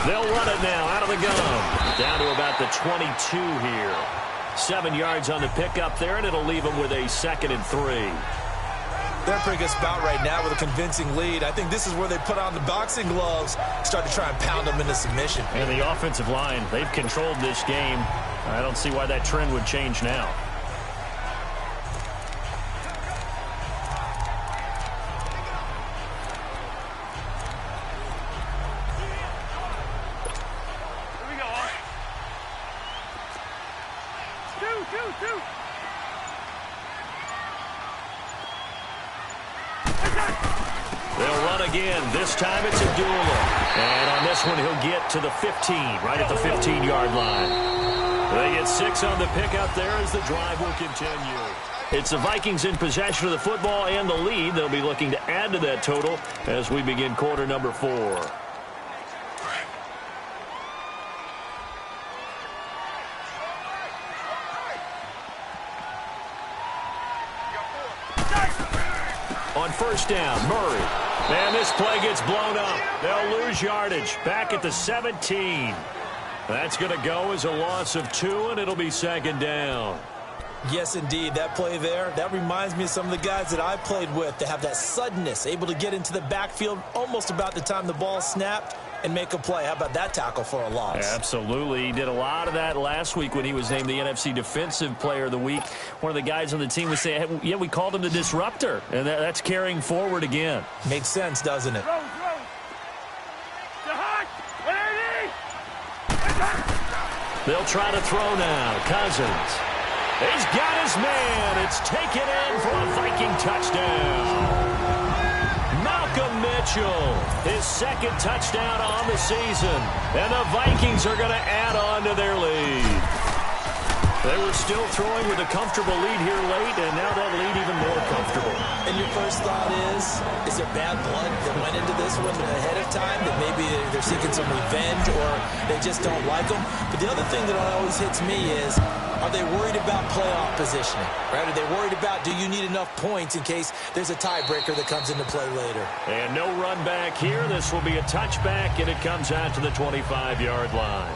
They'll run it now out of the gun. Down to about the 22 here. 7 yards on the pickup there, and it'll leave them with a 2nd and 3. They're a pretty good spot right now with a convincing lead. I think this is where they put on the boxing gloves, start to try and pound them into submission. And the offensive line, they've controlled this game. I don't see why that trend would change now. They'll run again. This time it's a duel. And on this one, he'll get to the 15, right at the 15-yard line. They get 6 on the pickup there as the drive will continue. It's the Vikings in possession of the football and the lead. They'll be looking to add to that total as we begin quarter number 4. On first down, Murray. And this play gets blown up. They'll lose yardage back at the 17. That's going to go as a loss of 2, and it'll be 2nd down. Yes, indeed. That play there, that reminds me of some of the guys that I played with that have that suddenness, able to get into the backfield almost about the time the ball snapped and make a play. How about that tackle for a loss? Absolutely. He did a lot of that last week when he was named the NFC Defensive Player of the Week. One of the guys on the team would say, hey, yeah, we called him the disruptor, and that's carrying forward again. Makes sense, doesn't it? They'll try to throw now. Cousins. He's got his man. It's taken in for a Viking touchdown. Malcolm Mitchell, his second touchdown on the season. And the Vikings are going to add on to their lead. They were still throwing with a comfortable lead here late, and now that lead even more comfortable. And your first thought is there bad blood that went into this one ahead of time, that maybe they're seeking some revenge or they just don't like them? But the other thing that always hits me is, are they worried about playoff positioning? Right? Are they worried about, do you need enough points in case there's a tiebreaker that comes into play later? And no run back here. This will be a touchback, and it comes out to the 25-yard line.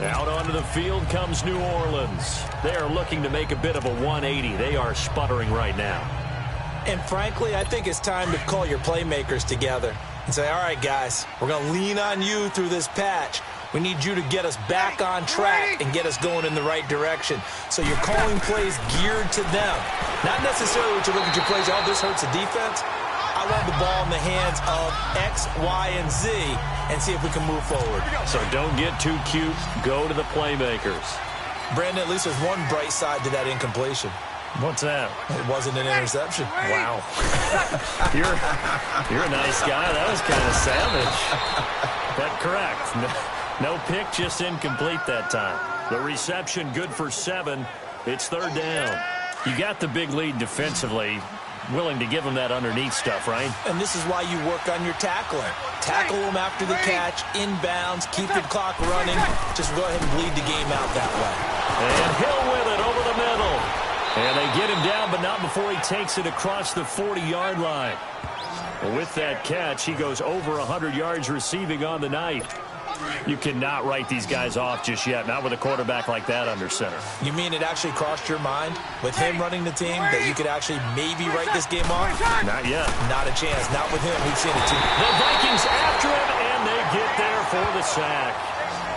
Out onto the field comes New Orleans. They are looking to make a bit of a 180. They are sputtering right now. And frankly, I think it's time to call your playmakers together and say, all right, guys, we're going to lean on you through this patch. We need you to get us back on track and get us going in the right direction. So you're calling plays geared to them. Not necessarily what you look at your plays, oh, this hurts the defense. I want the ball in the hands of X, Y, and Z and see if we can move forward. So don't get too cute. Go to the playmakers. Brandon, at least there's one bright side to that incompletion. What's that? It wasn't an interception. Wow. You're a nice guy. That was kind of savage. But correct. No pick, just incomplete that time. The reception good for 7. It's third down. You got the big lead defensively. Willing to give them that underneath stuff, right? And this is why you work on your tackling. Tackle them after the catch, inbounds, keep your clock running. Just go ahead and bleed the game out that way. And Hill with it over the middle. And they get him down, but not before he takes it across the 40-yard line. Well, with that catch, he goes over 100 yards receiving on the night. You cannot write these guys off just yet, not with a quarterback like that under center. You mean it actually crossed your mind with him running the team that you could actually maybe write this game off? Not yet. Not a chance. Not with him. We've seen it too. The Vikings after him, and they get there for the sack.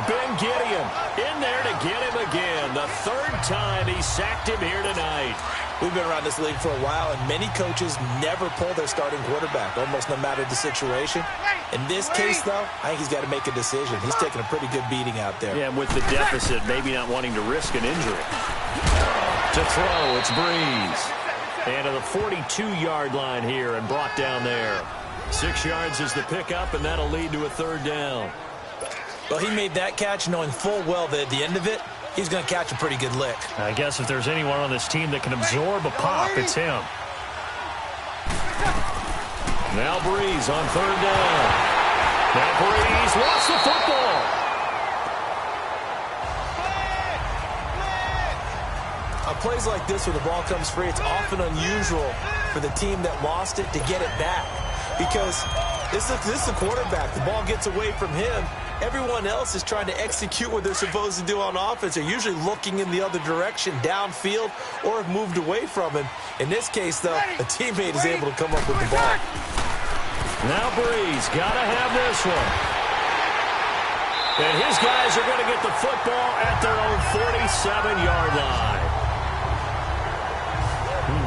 Ben Gideon in there to get him again. The third time he sacked him here tonight. We've been around this league for a while, and many coaches never pull their starting quarterback, almost no matter the situation. In this case, though, I think he's got to make a decision. He's taking a pretty good beating out there. Yeah, and with the deficit, maybe not wanting to risk an injury. To throw, it's Breeze. And to the 42-yard line here and brought down there. 6 yards is the pickup, and that'll lead to a third down. Well, he made that catch knowing full well that at the end of it, he's going to catch a pretty good lick. I guess if there's anyone on this team that can absorb a pop, it's him. Now Breeze on third down. Now Breeze lost the football. On plays like this where the ball comes free, it's often unusual for the team that lost it to get it back. Because this is the quarterback. The ball gets away from him. Everyone else is trying to execute what they're supposed to do on offense. They're usually looking in the other direction, downfield, or have moved away from him. In this case, though, a teammate is able to come up with the ball. Now Breeze, got to have this one. And his guys are going to get the football at their own 47-yard line.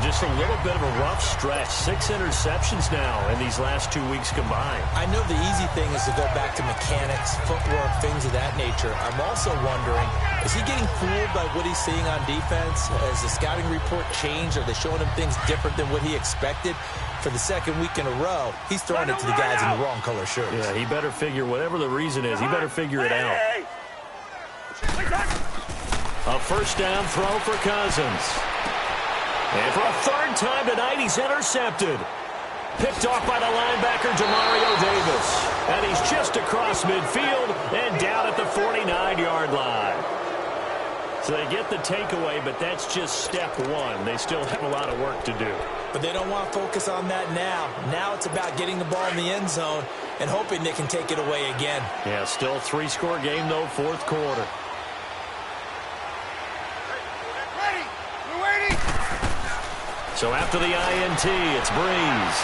Just a little bit of a rough stretch. 6 interceptions now in these last 2 weeks combined. I know the easy thing is to go back to mechanics, footwork, things of that nature. I'm also wondering, is he getting fooled by what he's seeing on defense? Has the scouting report changed? Are they showing him things different than what he expected? For the second week in a row, he's throwing it to the guys in the wrong color shirts. Yeah, he better figure, whatever the reason is, he better figure it out. A first down throw for Cousins. And for a third time tonight, he's intercepted. Picked off by the linebacker, Demario Davis. And he's just across midfield and down at the 49-yard line. So they get the takeaway, but that's just step one. They still have a lot of work to do. But they don't want to focus on that now. Now it's about getting the ball in the end zone and hoping they can take it away again. Yeah, still a 3-score game, though, fourth quarter. So after the INT, it's Breeze.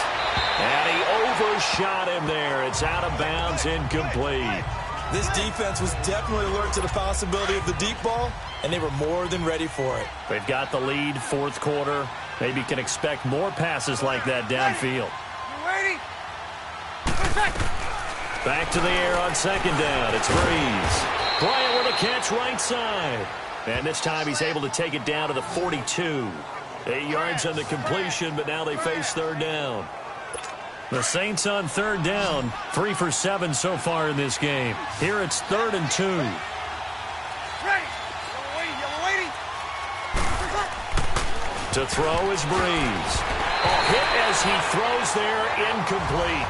And he overshot him there. It's out of bounds, incomplete. This defense was definitely alert to the possibility of the deep ball, and they were more than ready for it. They've got the lead, fourth quarter. Maybe can expect more passes like that downfield. Back to the air on second down. It's Breeze. Bryant with a catch right side. And this time he's able to take it down to the 42. 8 yards on the completion, but now they face third down. The Saints on third down, 3 for 7 so far in this game. Here it's 3rd and 2. Ready. Yellow waiting. To throw is Breeze. Hit as he throws there, incomplete.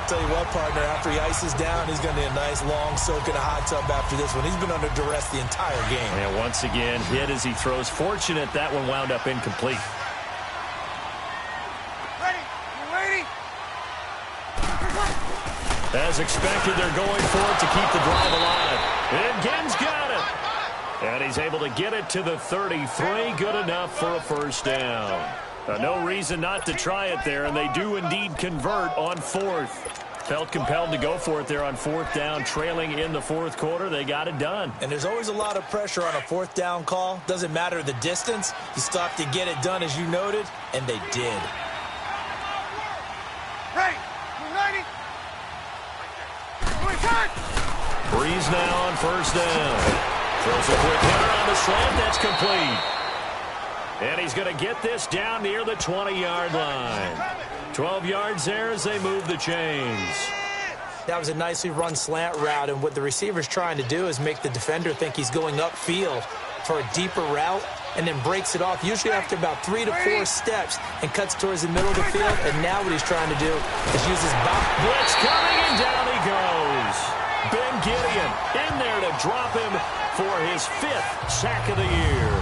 Tell you what, partner, after he ices down, he's going to need a nice long soak in a hot tub after this one. He's been under duress the entire game. And once again, hit as he throws. Fortunate that one wound up incomplete. Ready. Waiting. As expected, they're going for it to keep the drive alive. And Gen's got it. And he's able to get it to the 33. Good enough for a first down. No reason not to try it there, and they do indeed convert on 4th. Felt compelled to go for it there on 4th down, trailing in the 4th quarter. They got it done. And there's always a lot of pressure on a 4th down call. Doesn't matter the distance. You still have to get it done, as you noted, and they did. Ready. Ready. Breeze now on 1st down. Throws a quick hitter on the slant. That's complete. And he's going to get this down near the 20-yard line. 12 yards there as they move the chains. That was a nicely run slant route, and what the receiver's trying to do is make the defender think he's going upfield for a deeper route, and then breaks it off, usually after about 3 to 4 steps, and cuts towards the middle of the field. And now what he's trying to do is use his body. Blitz coming, and down he goes. Ben Gideon in there to drop him for his 5th sack of the year.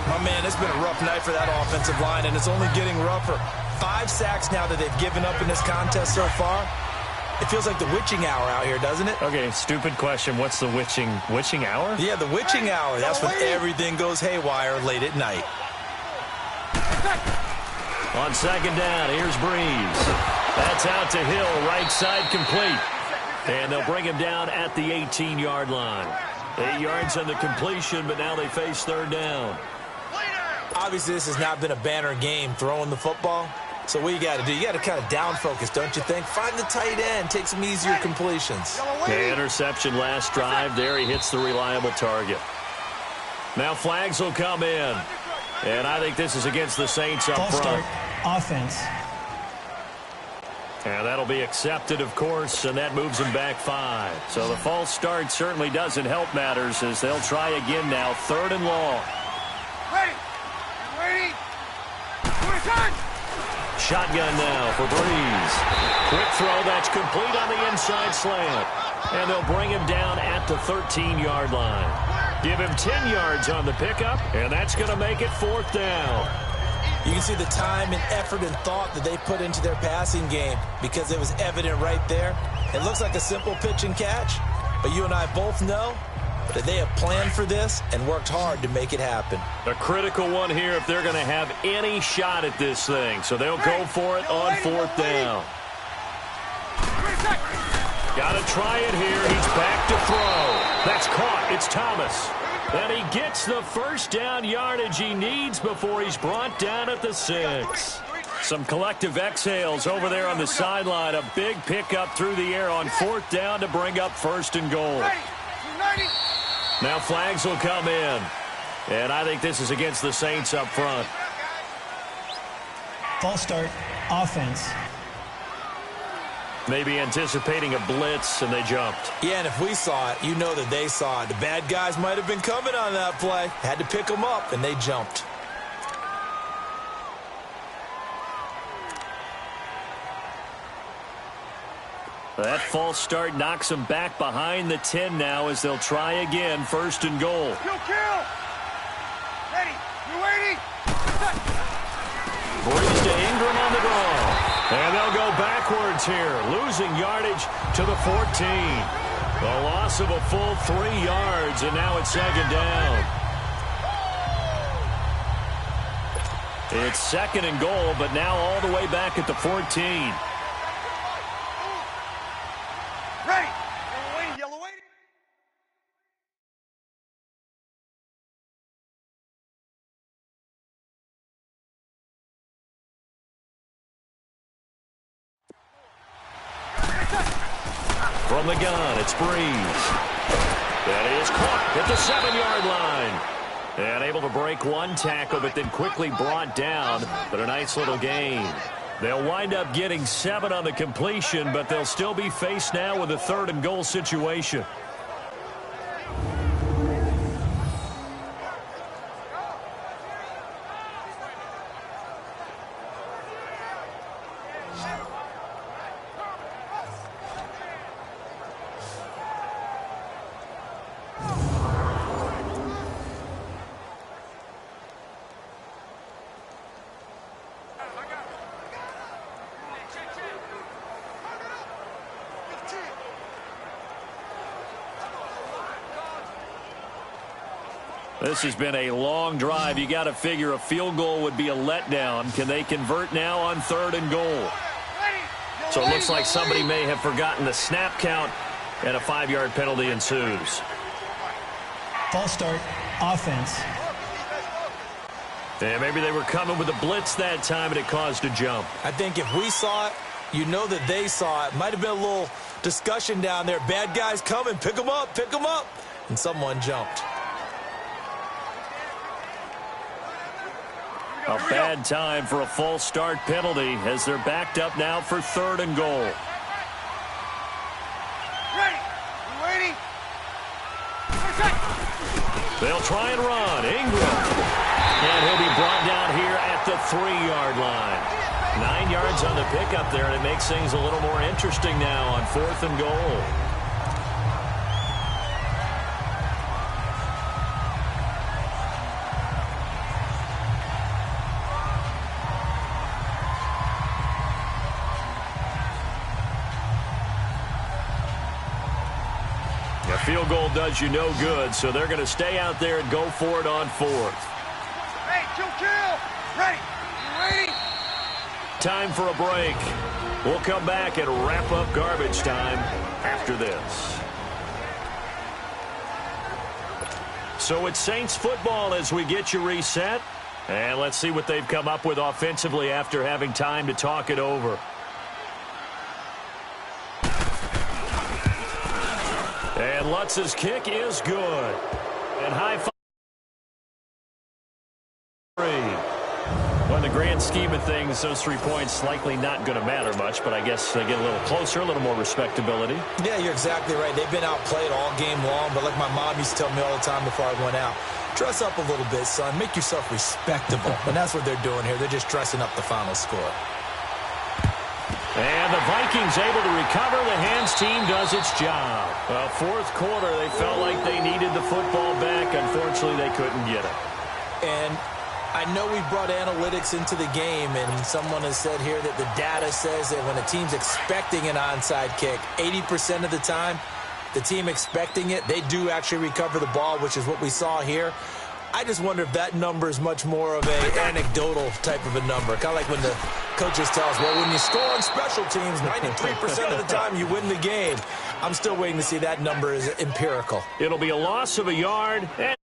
My man, it's been a rough night for that offensive line, and it's only getting rougher. 5 sacks now that they've given up in this contest so far. It feels like the witching hour out here, doesn't it? Okay, stupid question. What's the witching hour? Yeah, the witching hour. That's when everything goes haywire late at night. On 2nd down, here's Breeze. That's out to Hill, right side complete. And they'll bring him down at the 18-yard line. 8 yards on the completion, but now they face 3rd down. Obviously, this has not been a banner game throwing the football. So what you got to do, you got to kind of down focus, don't you think? Find the tight end, take some easier completions. The interception last drive. There he hits the reliable target. Now flags will come in. And I think this is against the Saints up front. Start offense. And that'll be accepted, of course, and that moves them back 5. So the false start certainly doesn't help matters as they'll try again now, 3rd and long. Ready. Ready. Shotgun now for Breeze. Quick throw, that's complete on the inside slant. And they'll bring him down at the 13-yard line. Give him 10 yards on the pickup, and that's going to make it 4th down. You can see the time and effort and thought that they put into their passing game because it was evident right there. It looks like a simple pitch and catch, but you and I both know that they have planned for this and worked hard to make it happen. A critical one here if they're going to have any shot at this thing. So they'll go for it on 4th down. Got to try it here. He's back to throw. That's caught. It's Thomas. And he gets the first down yardage he needs before he's brought down at the 6. Some collective exhales over there on the sideline. A big pickup through the air on 4th down to bring up 1st and goal. Now flags will come in. And I think this is against the Saints up front. False start offense. Maybe anticipating a blitz, and they jumped. Yeah, and if we saw it, you know that they saw it. The bad guys might have been coming on that play. Had to pick them up, and they jumped. That false start knocks them back behind the 10 now as they'll try again, 1st and goal. Kill. Ready. You waiting. Breeze to Ingram on the draw. And they'll go backwards here, losing yardage to the 14. A loss of a full 3 yards, and now it's 2nd down. It's 2nd and goal, but now all the way back at the 14. Ready. Yellow waiting. From the gun, it's Breeze. That is caught at the 7-yard line. And able to break one tackle, but then quickly brought down. But a nice little gain. They'll wind up getting 7 on the completion, but they'll still be faced now with a 3rd and goal situation. This has been a long drive. You got to figure a field goal would be a letdown. Can they convert now on 3rd and goal? So it looks like somebody may have forgotten the snap count, and a 5-yard penalty ensues. False start, offense. And maybe they were coming with a blitz that time, and it caused a jump. I think if we saw it, you know that they saw it. Might have been a little discussion down there. Bad guys coming. Pick them up. Pick them up. And someone jumped. A bad time for a false start penalty as they're backed up now for 3rd and goal. Ready? They'll try and run. Ingram. And he'll be brought down here at the 3-yard line. 9 yards on the pickup there, and it makes things a little more interesting now on 4th and goal. Field goal does you no good, so they're going to stay out there and go for it on 4th. Hey, kill. Ready? Time for a break. We'll come back and wrap up garbage time after this. So it's Saints football as we get you reset. And let's see what they've come up with offensively after having time to talk it over. And Lutz's kick is good. And high five. Well, in the grand scheme of things, those 3 points likely not going to matter much, but I guess they get a little closer, a little more respectability. Yeah, you're exactly right. They've been outplayed all game long, but like my mom used to tell me all the time before I went out, dress up a little bit, son. Make yourself respectable. And that's what they're doing here. They're just dressing up the final score. And the Vikings able to recover. The hands team does its job. Well, 4th quarter, they felt like they needed the football back. Unfortunately, they couldn't get it. And I know we brought analytics into the game, and someone has said here that the data says that when a team's expecting an onside kick, 80% of the time, the team expecting it, they do actually recover the ball, which is what we saw here. I just wonder if that number is much more of an anecdotal type of a number. Kind of like when the coaches tell us, well, when you score on special teams, 93% of the time you win the game. I'm still waiting to see that number is empirical. It'll be a loss of a yard. And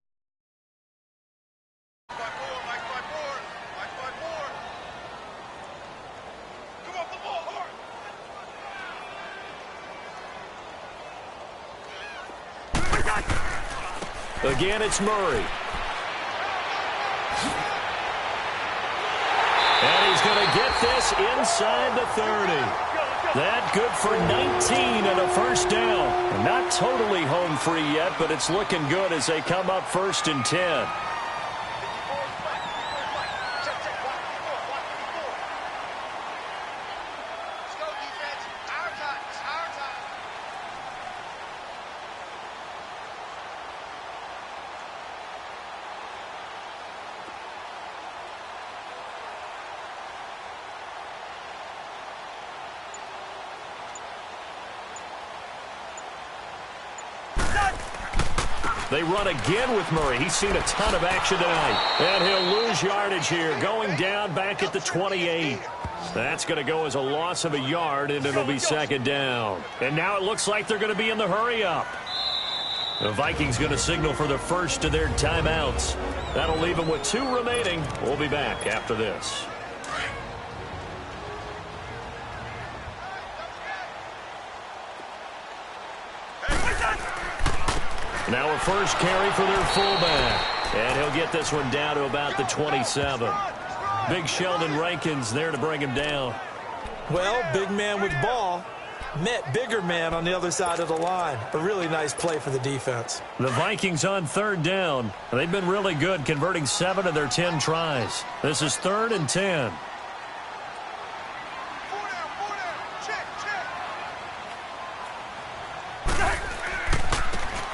again, it's Murray. And he's going to get this inside the 30. That good for 19 and a first down. Not totally home free yet, but it's looking good as they come up 1st and 10. They run again with Murray. He's seen a ton of action tonight. And he'll lose yardage here, going down back at the 28. That's going to go as a loss of a yard, and it'll be 2nd down. And now it looks like they're going to be in the hurry-up. The Vikings going to signal for the first of their timeouts. That'll leave them with 2 remaining. We'll be back after this. Now a first carry for their fullback. And he'll get this one down to about the 27. Big Sheldon Rankins there to bring him down. Well, big man with ball met bigger man on the other side of the line. A really nice play for the defense. The Vikings on third down. They've been really good, converting 7 of their 10 tries. This is 3rd and 10.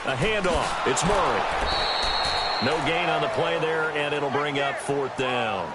A handoff. It's Murray. No gain on the play there, and it'll bring up 4th down.